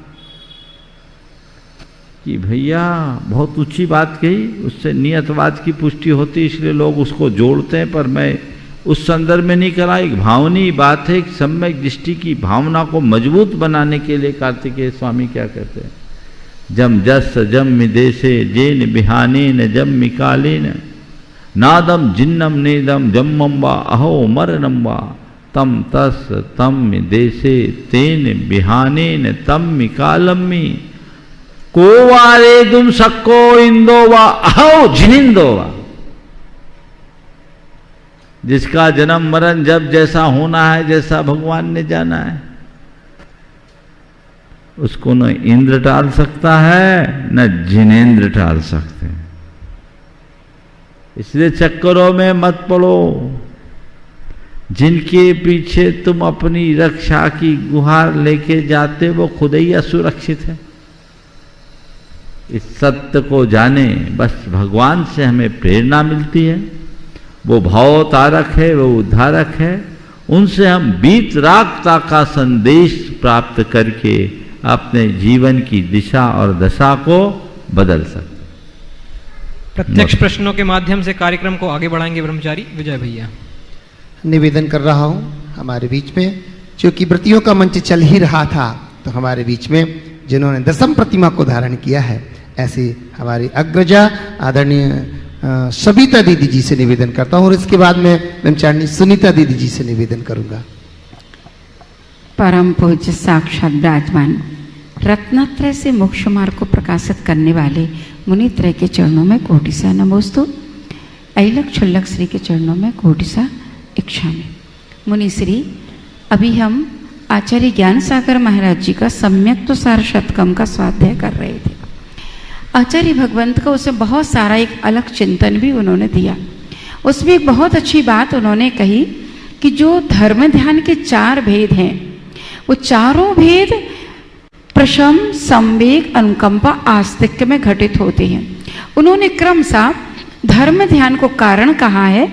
कि भैया बहुत ऊंची बात कही, उससे नियतवाद की पुष्टि होती, इसलिए लोग उसको जोड़ते हैं, पर मैं उस संदर्भ में नहीं करा। एक भावनीय बात है, एक सम्यक दृष्टि की भावना को मजबूत बनाने के लिए कार्तिकेय स्वामी क्या कहते हैं, जम जस जम मिदेशे जेन बिहानेन जम मिकालेन नादम जिन्नम नेदम जम्मम्बा अहो मरनम्बा तम तस तम मिदेशे तेन बिहानेन तम मिकालम्मी को वारे तुम सक्को इंदोवा अहो जिनिंदोवा। जिसका जन्म मरण जब जैसा होना है, जैसा भगवान ने जाना है, उसको न इंद्र टाल सकता है न जिनेंद्र टाल सकते हैं। इसलिए चक्करों में मत पड़ो। जिनके पीछे तुम अपनी रक्षा की गुहार लेके जाते वो खुद ही असुरक्षित है। इस सत्य को जाने, बस भगवान से हमें प्रेरणा मिलती है। वो भवतारक है, वो उद्धारक है, उनसे हम वीतरागता का संदेश प्राप्त करके अपने जीवन की दिशा और दशा को बदल सकते। प्रत्यक्ष प्रश्नों के माध्यम से कार्यक्रम को आगे बढ़ाएंगे ब्रह्मचारी विजय भैया। निवेदन कर रहा हूं हमारे बीच में, क्योंकि व्रतियों का मंच चल ही रहा था, तो हमारे बीच में जिन्होंने दशम प्रतिमा को धारण किया है, ऐसी हमारी अग्रजा आदरणीय सविता दीदी जी से निवेदन करता हूं, और इसके बाद में ब्रह्मचारिणी सुनीता दीदी जी से निवेदन करूंगा। परम पूज्य साक्षात विराजमान रत्नत्रय से मोक्ष मार्ग को प्रकाशित करने वाले मुनित्रय के चरणों में कोटि सा नमोस्तु। ऐलक छुल्लक श्री के चरणों में कोटि सा इच्छा में। मुनि श्री, अभी हम आचार्य ज्ञान सागर महाराज जी का सम्यक तो सार शतकम का स्वाध्याय कर रहे थे। आचार्य भगवंत का उसे बहुत सारा एक अलग चिंतन भी उन्होंने दिया। उसमें एक बहुत अच्छी बात उन्होंने कही कि जो धर्म ध्यान के 4 भेद हैं, वो चारों भेद प्रशम, संवेग, अनुकंपा, आस्तिक्य में घटित होते हैं। उन्होंने क्रमशः धर्म ध्यान को कारण कहा है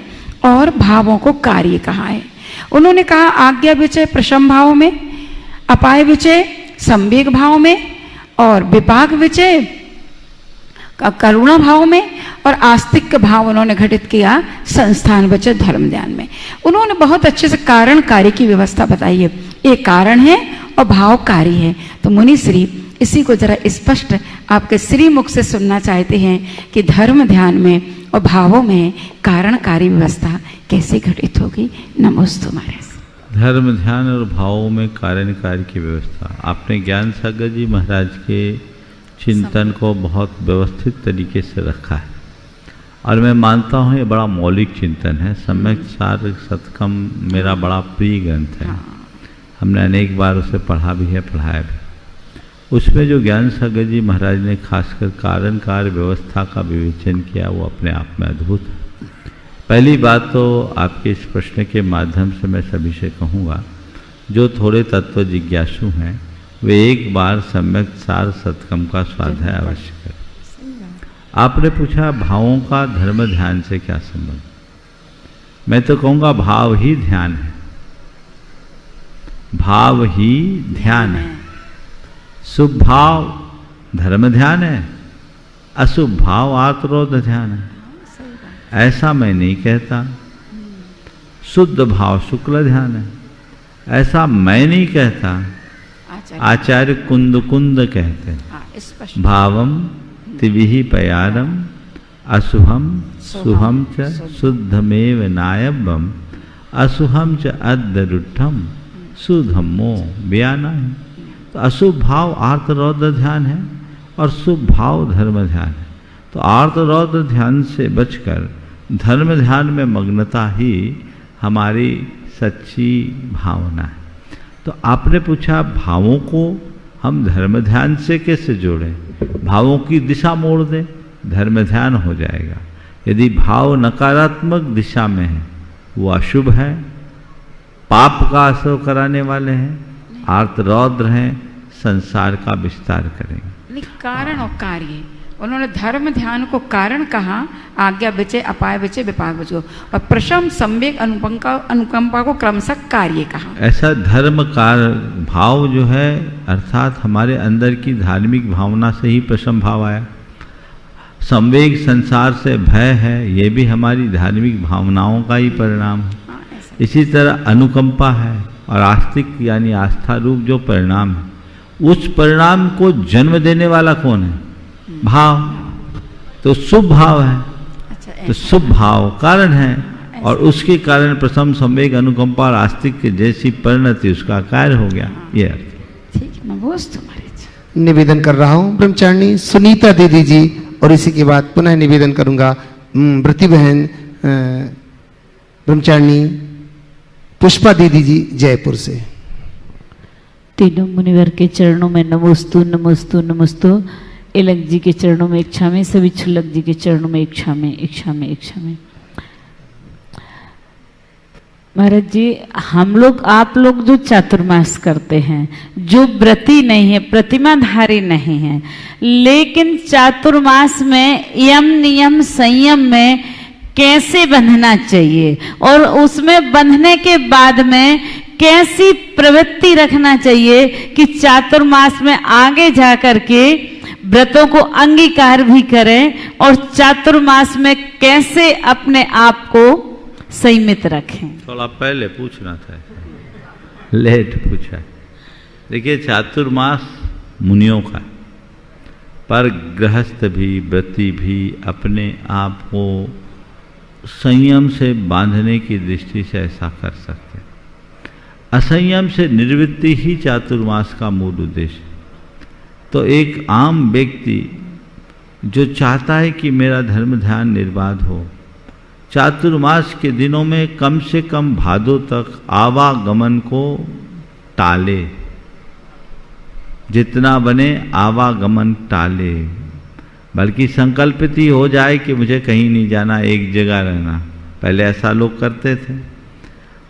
और भावों को कार्य कहा है। उन्होंने कहा आज्ञा विचय प्रशम भाव में, अपाय विचय संवेग भाव में, और विपाक विचय करुणा भाव में, और आस्तिक भाव उन्होंने घटित किया संस्थान विचय धर्म ध्यान में। उन्होंने बहुत अच्छे से कारण कार्य की व्यवस्था बताई है। एक कारण है और भाव कार्य है। तो मुनि श्री इसी को जरा स्पष्ट आपके श्री मुख से सुनना चाहते हैं कि धर्म ध्यान में और भावों में कारण कार्य व्यवस्था कैसे घटित होगी। नमोस्तु महाराज। धर्म ध्यान और भावों में कारण कार्य की व्यवस्था, आपने ज्ञान सागर जी महाराज के चिंतन को बहुत व्यवस्थित तरीके से रखा है, और मैं मानता हूँ ये बड़ा मौलिक चिंतन है। सम्यक सार शतकम मेरा बड़ा प्रिय ग्रंथ है। हमने अनेक बार उसे पढ़ा भी है, पढ़ाया भी। उसमें जो ज्ञान सागर जी महाराज ने खासकर कारण कार्य व्यवस्था का विवेचन किया, वो अपने आप में अद्भुत है। पहली बात तो आपके इस प्रश्न के माध्यम से मैं सभी से कहूँगा, जो थोड़े तत्व जिज्ञासु हैं वे एक बार सम्यक सार शतकम का स्वाध्याय अवश्य करें। आपने पूछा भावों का धर्म ध्यान से क्या संबंध। मैं तो कहूँगा भाव ही ध्यान है, भाव ही ध्यान है। शुभ भाव धर्म ध्यान है, अशुभ भाव आत्रोध ध्यान है। ऐसा मैं नहीं कहता। शुद्ध भाव शुक्ल ध्यान है, ऐसा मैं नहीं कहता। आचार्य कुंद कुंद कहते हैं। भावम तिविहि पयारम अशुभम शुभम च शुद्धमेव नायबम अशुभम च अद्दरुठम सुधम्मो बयाना है। तो अशुभ भाव आर्त रौद्र ध्यान है और शुभ भाव धर्म ध्यान है। तो आर्त रौद्र ध्यान से बचकर धर्म ध्यान में मग्नता ही हमारी सच्ची भावना है। तो आपने पूछा भावों को हम धर्म ध्यान से कैसे जोड़ें। भावों की दिशा मोड़ दें, धर्म ध्यान हो जाएगा। यदि भाव नकारात्मक दिशा में है, वो अशुभ है, पाप का असर कराने वाले हैं, आर्त रौद्र हैं, संसार का विस्तार करेंगे। कारण और कार्य उन्होंने धर्म ध्यान को कारण कहा, आज्ञा बचे, अपाय बचे, विपाक बचो, और प्रशम, सम्वेक, अनुकंपा को क्रमशः कार्य कहा। ऐसा धर्म कार भाव जो है, अर्थात हमारे अंदर की धार्मिक भावना से ही प्रशम भाव आया। संवेग, संसार से भय है, ये भी हमारी धार्मिक भावनाओं का ही परिणाम है। इसी तरह अनुकंपा है, और आस्तिक यानी आस्था रूप जो परिणाम है, उस परिणाम को जन्म देने वाला कौन है? भाव। तो शुभ भाव है, तो शुभ भाव कारण है, और उसके कारण प्रथम संवेग, अनुकंपा और आस्तिक के जैसी परिणति उसका कार्य हो गया। ये अर्थ। ठीक है, तुम्हारे निवेदन कर रहा हूँ ब्रह्मचारिणी सुनीता दीदी जी, और इसी के बाद पुनः निवेदन करूंगा व्रती बहन ब्रह्मचारिणी पुष्पा दीदी जी जयपुर से। तीनों मुनिवर के चरणों में नमोस्तु नमोस्तु नमोस्तु। एलक जी के चरणों में इच्छा में, सभी क्षुल्लक जी के चरणों में इच्छा में, इच्छा में, इच्छा में। महाराज जी, हम लोग, आप लोग जो चातुर्मास करते हैं, जो व्रती नहीं है, प्रतिमाधारी नहीं है, लेकिन चातुर्मास में यम नियम संयम में कैसे बंधना चाहिए, और उसमें बंधने के बाद में कैसी प्रवृत्ति रखना चाहिए कि चातुर्मास में आगे जाकर के व्रतों को अंगीकार भी करें, और चातुर्मास में कैसे अपने आप को संयमित रखें। थोड़ा पहले पूछना था, लेट पूछा। देखिए, चातुर्मास मुनियों का, पर गृहस्थ भी, व्रती भी अपने आप को संयम से बांधने की दृष्टि से ऐसा कर सकते हैं। असंयम से निवृत्ति ही चातुर्मास का मूल उद्देश्य है। तो एक आम व्यक्ति जो चाहता है कि मेरा धर्म ध्यान निर्बाध हो, चातुर्मास के दिनों में कम से कम भादों तक आवागमन को टाले, जितना बने आवागमन टाले, बल्कि संकल्पित ही हो जाए कि मुझे कहीं नहीं जाना, एक जगह रहना। पहले ऐसा लोग करते थे,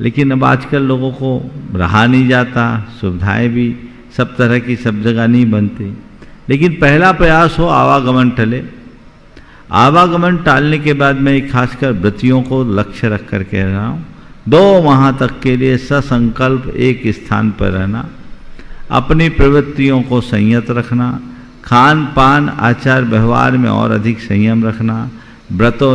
लेकिन अब आजकल लोगों को रहा नहीं जाता, सुविधाएं भी सब तरह की सब जगह नहीं बनती। लेकिन पहला प्रयास हो आवागमन टले। आवागमन टालने के बाद मैं खासकर व्रतियों को लक्ष्य रख कर कह रहा हूँ, 2 माह तक के लिए ससंकल्प एक स्थान पर रहना, अपनी प्रवृत्तियों को संयत रखना, खान पान आचार व्यवहार में और अधिक संयम रखना। व्रतों,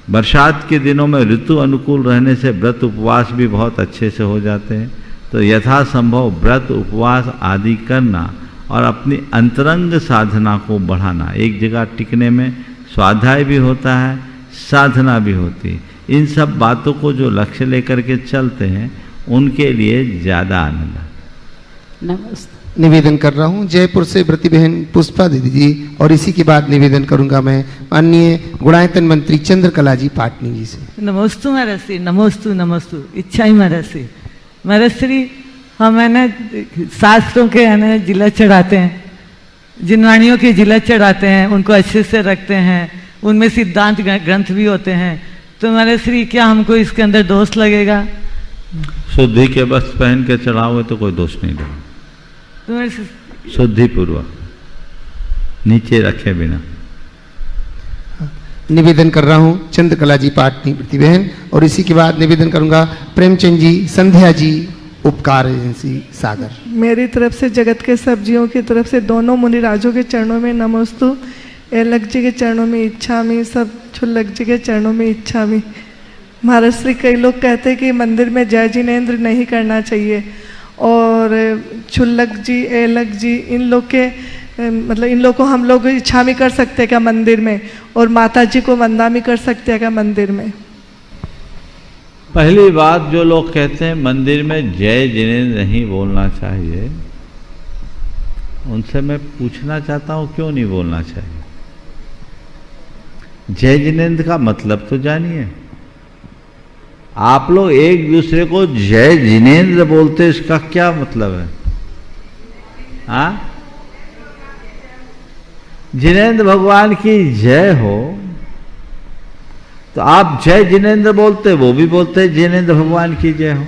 बरसात के दिनों में ऋतु अनुकूल रहने से व्रत उपवास भी बहुत अच्छे से हो जाते हैं। तो यथासंभव व्रत उपवास आदि करना और अपनी अंतरंग साधना को बढ़ाना। एक जगह टिकने में स्वाध्याय भी होता है, साधना भी होती है। इन सब बातों को जो लक्ष्य लेकर के चलते हैं उनके लिए ज़्यादा आनंद है। नमस्ते। निवेदन कर रहा हूँ जयपुर से व्रती बहन पुष्पा दीदी जी, और इसी के बाद निवेदन करूंगा मैं माननीय गुणायतन मंत्री चंद्रकला जी पाटनी जी से। नमोस्तु महाराज श्री, नमोस्तु नमोस्तु। इच्छा ही महाराज श्री। महाराज श्री, हम है ना शास्त्रों के है ना जिला चढ़ाते हैं, जिनवाणियों के जिला चढ़ाते हैं, उनको अच्छे से रखते हैं, उनमें सिद्धांत ग्रंथ भी होते हैं। तो महाराज श्री, क्या हमको इसके अंदर दोष लगेगा? शुद्धि के वस्त्र पहन के चढ़ाओगे तो कोई दोष नहीं लगेगा। शुद्धि पूर्वक, नीचे रखे बिना। निवेदन कर रहा हूँ चंद्रकला जी पाटनी व्रती बहन, और इसी के बाद निवेदन करूंगा प्रेमचंद जी, संध्या जी, उपकार एजेंसी सागर। मेरी तरफ से जगत के सब जीवों की तरफ से दोनों मुनिराजों के चरणों में नमोस्तु। एलक जी के चरणों में इच्छा में, सब क्षुल्लक जी के चरणों में इच्छा में। महाराज श्री, कई लोग कहते हैं कि मंदिर में जय जिनेन्द्र नहीं करना चाहिए, और क्षुल्लक जी, एलक जी, इन लोग के मतलब इन लोग को हम लोग इच्छा में कर सकते हैं क्या मंदिर में, और माता जी को वंदा में कर सकते हैं क्या मंदिर में? पहली बात, जो लोग कहते हैं मंदिर में जय जिनेन्द्र नहीं बोलना चाहिए, उनसे मैं पूछना चाहता हूँ क्यों नहीं बोलना चाहिए? जय जिनेन्द्र का मतलब तो जानिए। आप लोग एक दूसरे को जय जिनेन्द्र बोलते, इसका क्या मतलब है? हाँ, जिनेन्द्र भगवान की जय हो तो आप जय जिनेन्द्र बोलते, वो भी बोलते जिनेन्द्र भगवान की जय हो।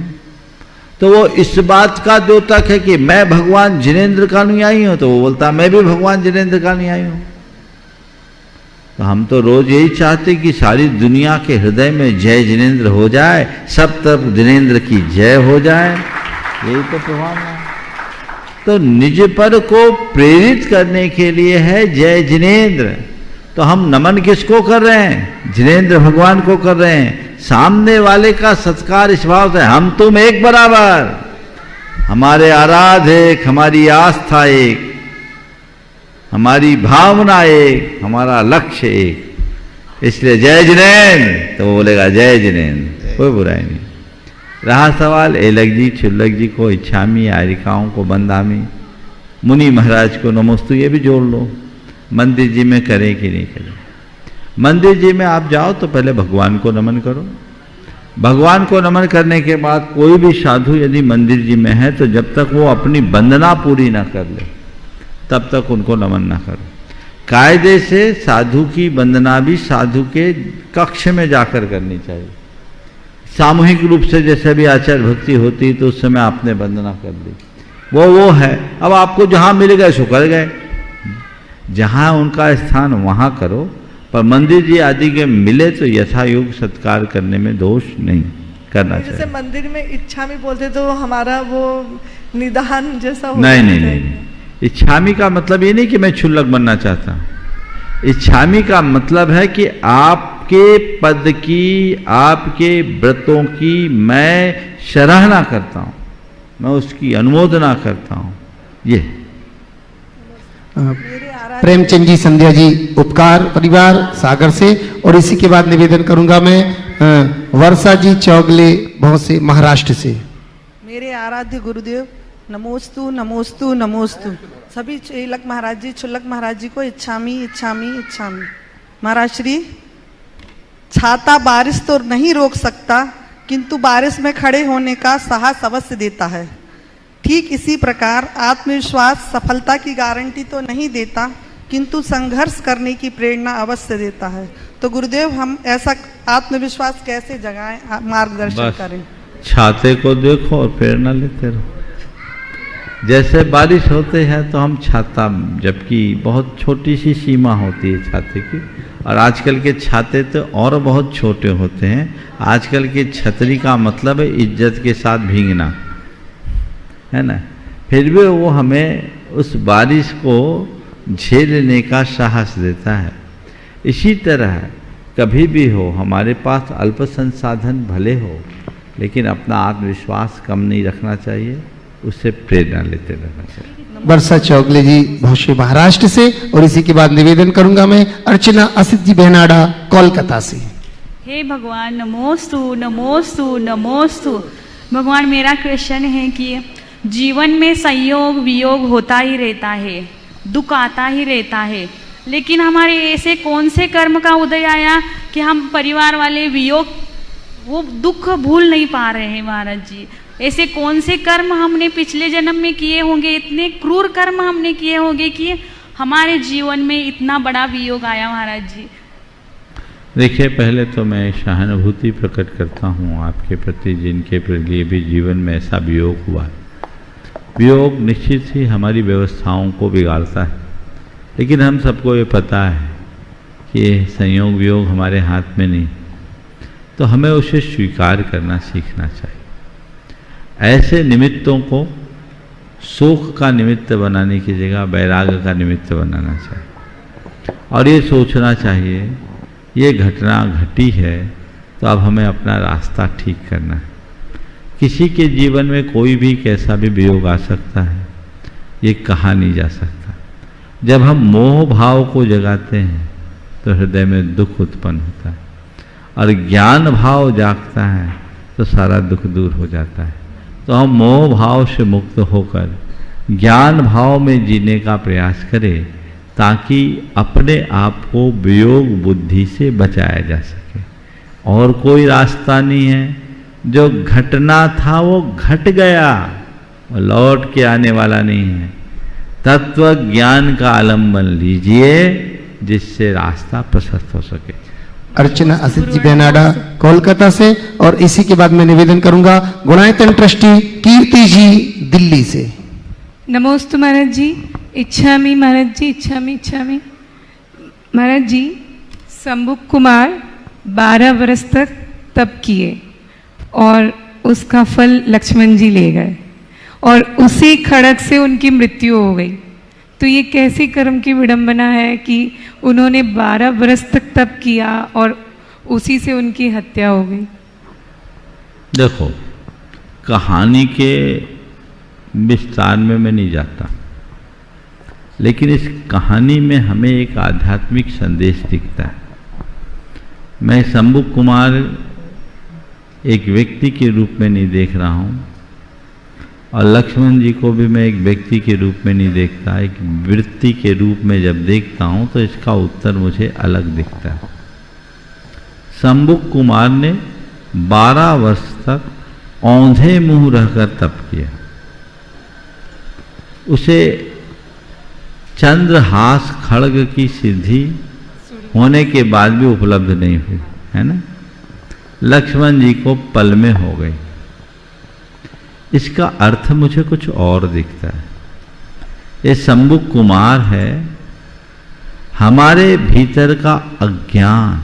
तो वो इस बात का द्योतक है कि मैं भगवान जिनेंद्र का अनुयायी हूं, तो वो बोलता मैं भी भगवान जिनेंद्र का अनुयायी हूं। तो हम तो रोज यही चाहते कि सारी दुनिया के हृदय में जय जिनेंद्र हो जाए, सब तरफ जिनेंद्र की जय हो जाए, यही तो प्रभाव है। तो निज पर को प्रेरित करने के लिए है जय जिनेंद्र। तो हम नमन किसको कर रहे हैं? जिनेंद्र भगवान को कर रहे हैं। सामने वाले का सत्कार इस भाव से, हम तुम एक बराबर, हमारे आराध एक, हमारी आस्था एक, हमारी भावना एक, हमारा लक्ष्य एक। इसलिए जय जिनेंद्र, तो वो बोलेगा जय जिनेंद्र, कोई बुराई नहीं। रहा सवाल एलक जी छुल्लक जी को इच्छामी, आरिकाओं को बंदामी, मुनि महाराज को नमोस्तु, ये भी जोड़ लो। मंदिर जी में करें कि नहीं करें? मंदिर जी में आप जाओ तो पहले भगवान को नमन करो। भगवान को नमन करने के बाद कोई भी साधु यदि मंदिर जी में है तो जब तक वो अपनी वंदना पूरी ना कर ले तब तक उनको नमन ना करो। कायदे से साधु की वंदना भी साधु के कक्ष में जाकर करनी चाहिए। सामूहिक रूप से जैसे भी आचार भक्ति होती तो उस समय आपने वंदना कर ली, वो है। अब आपको जहां मिल गए सो कर गए, जहां उनका स्थान वहां करो, पर मंदिर जी आदि के मिले तो यथायोग सत्कार करने में दोष नहीं करना चाहिए। जैसे मंदिर में इच्छा में बोलते तो हमारा वो निदान जैसा हो नहीं। इच्छामी का मतलब ये नहीं कि मैं क्षुल्लक बनना चाहता। इच्छामी का मतलब है कि आपके पद की, आपके व्रतों की मैं सराहना करता हूं, मैं उसकी अनुमोदना करता हूं। ये प्रेमचंद जी, संध्या जी, उपकार परिवार सागर से, और इसी के बाद निवेदन करूंगा मैं वर्षा जी चौगले भाव से, महाराष्ट्र से। मेरे आराध्य गुरुदेव नमोस्तु नमोस्तु नमोस्तु। सभी चेलक महाराज जी, छुल्लक महाराज जी को इच्छामी इच्छामी इच्छामी। महाराज श्री, छाता बारिश तो नहीं रोक सकता किंतु बारिश में खड़े होने का साहस अवश्य देता है। ठीक इसी प्रकार आत्मविश्वास सफलता की गारंटी तो नहीं देता किंतु संघर्ष करने की प्रेरणा अवश्य देता है। तो गुरुदेव हम ऐसा आत्मविश्वास कैसे जगाएं, मार्गदर्शन करें? छाते को देखो और प्रेरणा लेते रहो। जैसे बारिश होते हैं तो हम छाता, जबकि बहुत छोटी सी सीमा होती है छाते की, और आजकल के छाते तो और बहुत छोटे होते हैं। आजकल के छतरी का मतलब है इज्जत के साथ भीगना, है ना। फिर भी वो हमें उस बारिश को झेलने का साहस देता है। इसी तरह कभी भी हो, हमारे पास अल्प संसाधन भले हो, लेकिन अपना आत्मविश्वास कम नहीं रखना चाहिए, उससे प्रेरणा लेते रहना चाहिए। वर्षा चौगले जी भौशे महाराष्ट्र से, और इसी के बाद निवेदन करूंगा मैं अर्चना असित जी बहनाडा कोलकाता से। हे भगवान नमोस्तु नमोस्तु नमोस्तु। भगवान मेरा क्वेश्चन है कि जीवन में संयोग वियोग होता ही रहता है, दुख आता ही रहता है, लेकिन हमारे ऐसे कौन से कर्म का उदय आया कि हम परिवार वाले वियोग, वो दुख भूल नहीं पा रहे हैं महाराज जी। ऐसे कौन से कर्म हमने पिछले जन्म में किए होंगे, इतने क्रूर कर्म हमने किए होंगे कि हमारे जीवन में इतना बड़ा वियोग आया महाराज जी। देखिए, पहले तो मैं सहानुभूति प्रकट करता हूँ आपके प्रति, जिनके लिए भी जीवन में ऐसा वियोग हुआ। वियोग निश्चित ही हमारी व्यवस्थाओं को बिगाड़ता है, लेकिन हम सबको ये पता है कि संयोग वियोग हमारे हाथ में नहीं, तो हमें उसे स्वीकार करना सीखना चाहिए। ऐसे निमित्तों को सुख का निमित्त बनाने की जगह वैराग्य का निमित्त बनाना चाहिए, और ये सोचना चाहिए ये घटना घटी है तो अब हमें अपना रास्ता ठीक करना है। किसी के जीवन में कोई भी कैसा भी वियोग आ सकता है, ये कहा नहीं जा सकता। जब हम मोह भाव को जगाते हैं तो हृदय में दुख उत्पन्न होता है, और ज्ञान भाव जागता है तो सारा दुख दूर हो जाता है। तो हम मोह भाव से मुक्त होकर ज्ञान भाव में जीने का प्रयास करें, ताकि अपने आप को वियोग बुद्धि से बचाया जा सके। और कोई रास्ता नहीं है। जो घटना था वो घट गया, वो लौट के आने वाला नहीं है। तत्व ज्ञान का आलम्बन लीजिए जिससे रास्ता प्रशस्त हो सके। अर्चना असित जी बेनाडा कोलकाता से, और इसी के बाद मैं निवेदन करूंगा गुणायतन ट्रस्टी कीर्ति जी दिल्ली से। नमोस्तु महाराज जी, इच्छामि महाराज जी, इच्छामि महाराज जी। शंभु कुमार 12 वर्ष तक तप किए और उसका फल लक्ष्मण जी ले गए और उसी खड़ग से उनकी मृत्यु हो गई। तो ये कैसी कर्म की विडंबना है कि उन्होंने 12 वर्ष तक तप किया और उसी से उनकी हत्या हो गई। देखो, कहानी के विस्तार में मैं नहीं जाता, लेकिन इस कहानी में हमें एक आध्यात्मिक संदेश दिखता है। मैं शंभु कुमार एक व्यक्ति के रूप में नहीं देख रहा हूँ, और लक्ष्मण जी को भी मैं एक व्यक्ति के रूप में नहीं देखता, एक वृत्ति के रूप में जब देखता हूँ तो इसका उत्तर मुझे अलग दिखता है। शंभु कुमार ने 12 वर्ष तक औंधे मुंह रहकर तप किया। उसे चंद्रहास खड्ग की सिद्धि होने के बाद भी उपलब्ध नहीं हुई, है ना। लक्ष्मण जी को पल में हो गई। इसका अर्थ मुझे कुछ और दिखता है। ये शंभु कुमार है, हमारे भीतर का अज्ञान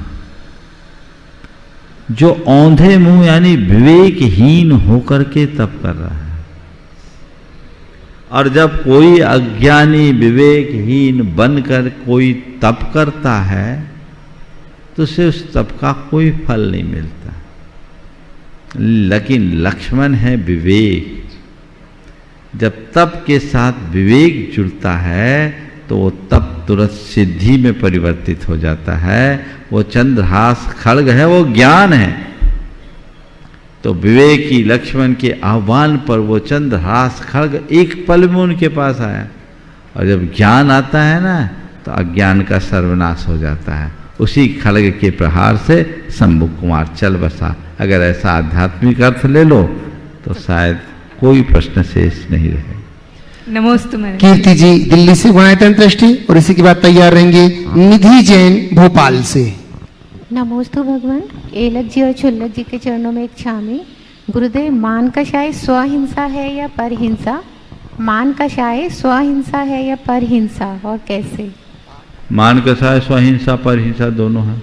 जो औंधे मुंह यानी विवेकहीन होकर के तप कर रहा है। और जब कोई अज्ञानी विवेकहीन बनकर कोई तप करता है तो उसे उस तप का कोई फल नहीं मिलता। लेकिन लक्ष्मण है विवेक। जब तप के साथ विवेक जुड़ता है तो वो तप तुरंत सिद्धि में परिवर्तित हो जाता है। वो चंद्रहास खड्ग है, वो ज्ञान है। तो विवेकी लक्ष्मण के आह्वान पर वो चंद्रहास खड्ग एक पल में उनके पास आया, और जब ज्ञान आता है ना तो अज्ञान का सर्वनाश हो जाता है। उसी खड्ग के प्रहार से शंभु कुमार चल बसा। अगर ऐसा आध्यात्मिक अर्थ ले लो तो शायद कोई प्रश्न शेष नहीं रहे। नमोस्तु महाराज। कीर्ति जी दिल्ली से गुणायतन ट्रस्टी, और इसी के बाद तैयार रहेंगे निधि जैन भोपाल से। नमोस्तु भगवान। एलक जी और छुल्लक जी के चरणों में इच्छामि। गुरुदेव, मान कषाय स्वहिंसा है या परहिंसा? मान कषाय स्वहिंसा है या परहिंसा, और कैसे? मान कषाय स्वहिंसा परहिंसा दोनों है।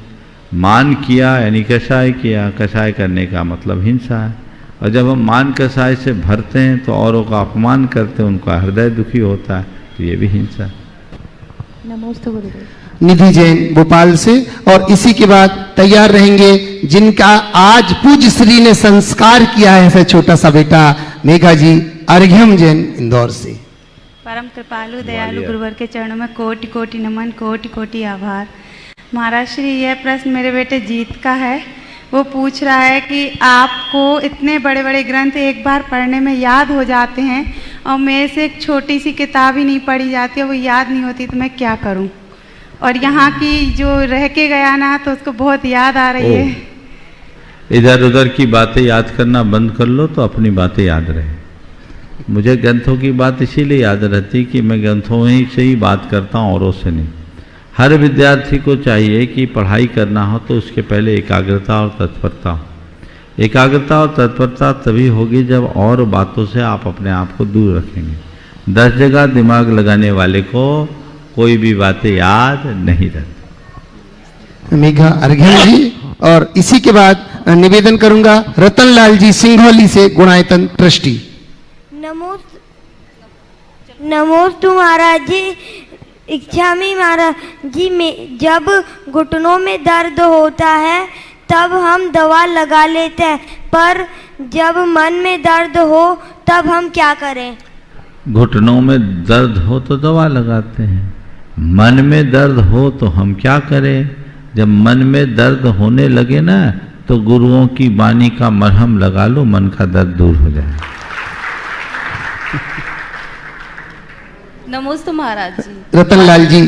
मान किया यानी कषाय किया, कषाय करने का मतलब हिंसा है। और जब हम मान कषाय से भरते हैं तो औरों का अपमान करते हैं, उनका हृदय दुखी होता है, तो ये भी हिंसा है। नमोस्तु गुरुदेव। निधि जैन भोपाल से, और इसी के बाद तैयार रहेंगे जिनका आज पूज्य श्री ने संस्कार किया है, ऐसा छोटा सा बेटा मेघा जी अर्घ्यम जैन इंदौर से। परम कृपालु दयालु गुरुवर के चरणों में कोटि कोटि नमन, कोटि कोटि आभार। महाराज श्री, यह प्रश्न मेरे बेटे जीत का है। वो पूछ रहा है कि आपको इतने बड़े बड़े ग्रंथ एक बार पढ़ने में याद हो जाते हैं और मेरे से एक छोटी सी किताब ही नहीं पढ़ी जाती है, वो याद नहीं होती, तो मैं क्या करूं? और यहाँ की जो रह के गया ना तो उसको बहुत याद आ रही है। इधर उधर की बातें याद करना बंद कर लो तो अपनी बातें याद रहे। मुझे ग्रंथों की बात इसीलिए याद रहती कि मैं ग्रंथों ही से ही बात करता हूँ, औरों से नहीं। हर विद्यार्थी को चाहिए कि पढ़ाई करना हो तो उसके पहले एकाग्रता और तत्परता हो। एकाग्रता और तत्परता तभी होगी जब और बातों से आप अपने आप को दूर रखेंगे। 10 जगह दिमाग लगाने वाले को कोई भी बातें याद नहीं रहती। मेघा अर्घ्यम जी, और इसी के बाद निवेदन करूंगा रतनलाल जी सिंघौली से गुणायतन ट्रस्टी। नमोस्तु महाराज जी। इच्छामि महाराज जी, में जब घुटनों में दर्द होता है तब हम दवा लगा लेते हैं, पर जब मन में दर्द हो तब हम क्या करें? घुटनों में दर्द हो तो दवा लगाते हैं, मन में दर्द हो तो हम क्या करें? जब मन में दर्द होने लगे ना तो गुरुओं की वाणी का मरहम लगा लो, मन का दर्द दूर हो जाए। नमोस्तु महाराज जी। रतनलाल जी,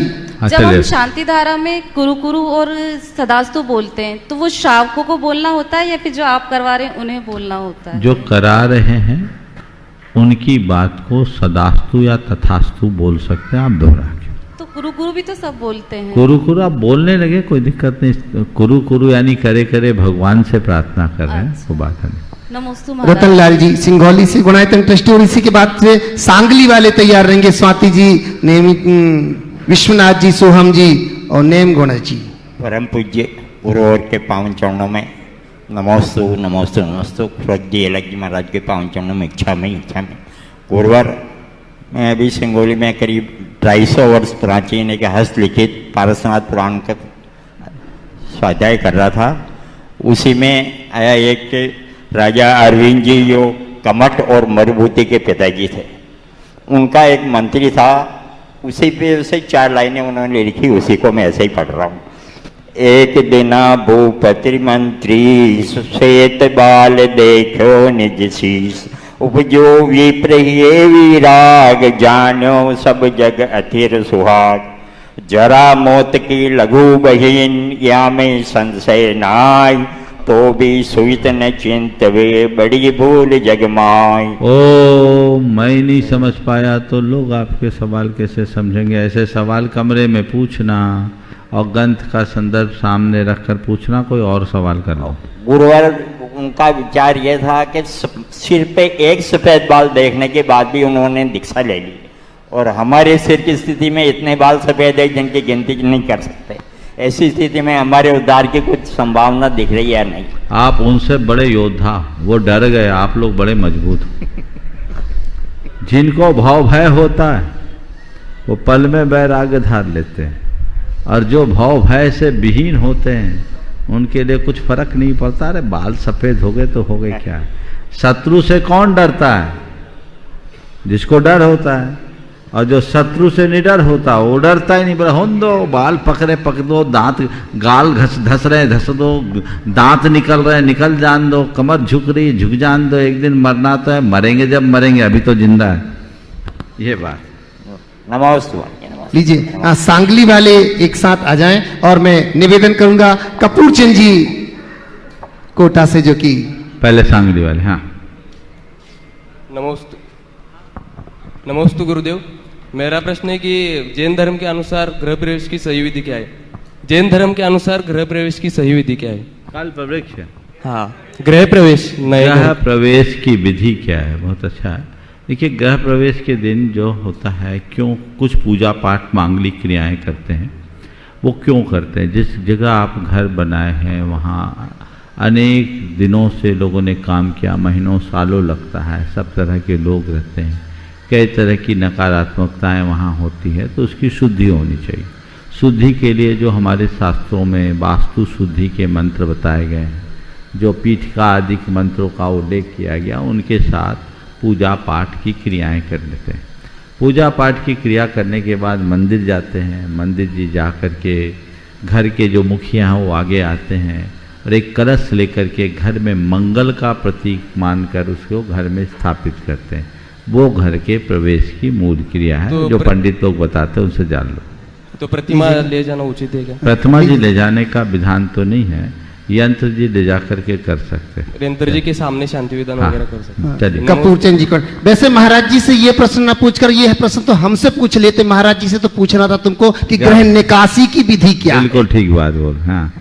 जब हम शांति धारा में कुरु कुरु और सदास्तु बोलते हैं तो वो श्रावकों को बोलना होता है या फिर जो आप करवा रहे हैं उन्हें बोलना होता है? जो करा रहे हैं उनकी बात को सदास्तु या तथास्तु बोल सकते हैं आप, दोहरा के। तो कुरु कुरु भी तो सब बोलते हैं। कुरु कुरु आप बोलने लगे, कोई दिक्कत नहीं। कुरु कुरु यानी करे करे भगवान से प्रार्थना कर रहे हैं, वो बात है नहीं। नमोस्तु महाराज। रतनलाल जी सिंघौली से गुणायतन ट्रस्टी, और इसी के बाद से सांगली वाले तैयार रहेंगे, स्वाति जी, नेम विश्वनाथ जी, सोहम जी और नेम गुण जी। परम पूज्य गुरुवर के पावन चरणों में नमोस्तु नमोस्तु नमोस्तु। पूज्य अलग जी महाराज के पावन चरणों में इच्छा में गुरुवर, मैं अभी सिंगोली में करीब 250 वर्ष प्राचीन एक हस्तलिखित पारसनाथ पुराण का स्वाध्याय कर रहा था। उसी में आया एक के राजा अरविंद जी जो कमठ और मरुभूति के पिताजी थे, उनका एक मंत्री था, उसी पे उसे 4 लाइनें उन्होंने लिखी, उसी को मैं ऐसे ही पढ़ रहा हूँ। एक दिना भूपति मंत्री श्वेत बाल देखो निज शीस, उपजो विप्र ये विराग जानो सब जग अथिर सुहाग। जरा मौत की लघु बहीन या में संशय नाय, तो भी सुइत न चिंत वे बड़ी भूल जगमाय। ओ मैं नहीं समझ पाया तो लोग आपके सवाल कैसे समझेंगे? ऐसे सवाल कमरे में पूछना और ग्रंथ का संदर्भ सामने रखकर पूछना, कोई और सवाल कर लो। गुरुवर उनका विचार यह था कि सिर पे एक सफेद बाल देखने के बाद भी उन्होंने दीक्षा ले ली, और हमारे सिर की स्थिति में इतने बाल सफेद है जिनकी गिनती नहीं कर सकते। ऐसी स्थिति में हमारे उद्धार की कुछ संभावना दिख रही है नहीं? आप उनसे बड़े योद्धा, वो डर गए, आप लोग बड़े मजबूत हो। जिनको भाव भय होता है वो पल में वैराग्य धार लेते हैं, और जो भाव भय से विहीन होते हैं उनके लिए कुछ फर्क नहीं पड़ता। अरे बाल सफेद हो गए तो हो गए क्या? शत्रु से कौन डरता है? जिसको डर होता है, और जो शत्रु से निडर होता है वो डरता ही नहीं। बोला होन दो, बाल पकड़े पक दो, दांत गाल धस रहे धस दो, दांत निकल रहे निकल जान दो, कमर झुक रही झुक जान दो, एक दिन मरना तो है, मरेंगे जब मरेंगे, अभी तो जिंदा है। ये बात। नमस्ते। लीजिए सांगली वाले एक साथ आ जाएं, और मैं निवेदन करूंगा कपूर चंद जी कोटा से, जो कि पहले सांगली वाले। हाँ नमोस्तु नमोस्तु गुरुदेव। मेरा प्रश्न है कि जैन धर्म के अनुसार गृह प्रवेश की सही विधि क्या है? जैन धर्म के अनुसार गृह प्रवेश की सही विधि क्या है? काल प्रवेश है। हाँ, गृह प्रवेश। गृह प्रवेश की विधि क्या है? बहुत अच्छा है। देखिए, गृह प्रवेश के दिन जो होता है, क्यों कुछ पूजा पाठ मांगलिक क्रियाएं करते हैं, वो क्यों करते हैं? जिस जगह आप घर बनाए हैं वहाँ अनेक दिनों से लोगों ने काम किया, महीनों सालों लगता है, सब तरह के लोग रहते हैं, कई तरह की नकारात्मकताएं वहाँ होती है, तो उसकी शुद्धि होनी चाहिए। शुद्धि के लिए जो हमारे शास्त्रों में वास्तु शुद्धि के मंत्र बताए गए हैं, जो पीठिका आदि मंत्रों का उल्लेख किया गया, उनके साथ पूजा पाठ की क्रियाएं कर लेते हैं। पूजा पाठ की क्रिया करने के बाद मंदिर जाते हैं, मंदिर जी जा कर के घर के जो मुखिया हैं वो आगे आते हैं, और एक कलश लेकर के घर में मंगल का प्रतीक मानकर उसको घर में स्थापित करते हैं। वो घर के प्रवेश की मूल क्रिया है, तो जो पंडित लोग बताते हैं उनसे जान लो। तो प्रतिमा ले जाना उचित है क्या? प्रतिमा जी ले जाने का विधान तो नहीं है, यंत्र जी ले जा करके कर सकते हैं, यंत्र जी के सामने शांति विधान वगैरह कर सकते हैं। चलिए कपूर चंद जी को। वैसे महाराज जी से ये प्रश्न न पूछकर ये प्रश्न तो हमसे पूछ लेते, महाराज जी से तो पूछना था तुमको कि ग्रह निकासी की विधि क्या है? बिल्कुल ठीक बात बोल। हाँ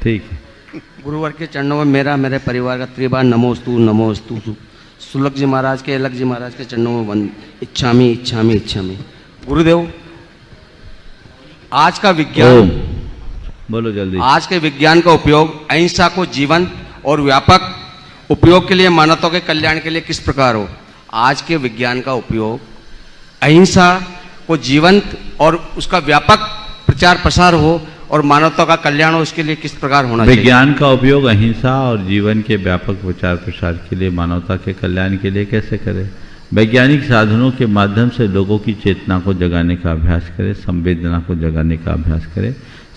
ठीक है। गुरुवर के चरणों में मेरा मेरे परिवार का त्रिबार नमोस्तु नमोस्तु। सुलभ जी महाराज के, अलग जी महाराज के चरणों में वंदन। इच्छामी इच्छामी इच्छामी। गुरुदेव, आज का विज्ञान, बोलो जल्दी। आज के विज्ञान का उपयोग अहिंसा को जीवंत और व्यापक उपयोग के लिए, मानवता के कल्याण के लिए किस प्रकार हो? आज के विज्ञान का उपयोग अहिंसा को जीवंत और उसका व्यापक प्रचार प्रसार हो और मानवता का कल्याण हो, उसके लिए किस प्रकार होना चाहिए? विज्ञान का उपयोग अहिंसा और जीवन के व्यापक प्रचार प्रसार के लिए, मानवता के कल्याण के लिए कैसे करें? वैज्ञानिक साधनों के माध्यम से लोगों की चेतना को जगाने का अभ्यास करें, संवेदना को जगाने का अभ्यास करें।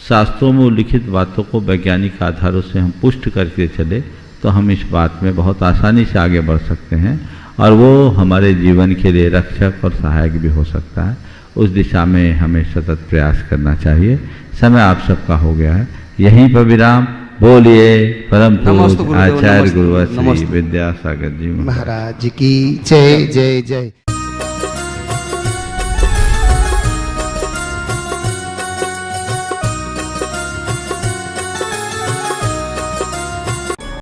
शास्त्रों में उल्लिखित बातों को वैज्ञानिक आधारों से हम पुष्ट करके चले तो हम इस बात में बहुत आसानी से आगे बढ़ सकते हैं, और वो हमारे जीवन के लिए रक्षक और सहायक भी हो सकता है। उस दिशा में हमें सतत प्रयास करना चाहिए। समय आप सबका हो गया है, यहीं पर विराम। बोलिए परम पूज्य आचार्य गुरुवर श्री विद्यासागर जी महाराज की जय जय जय।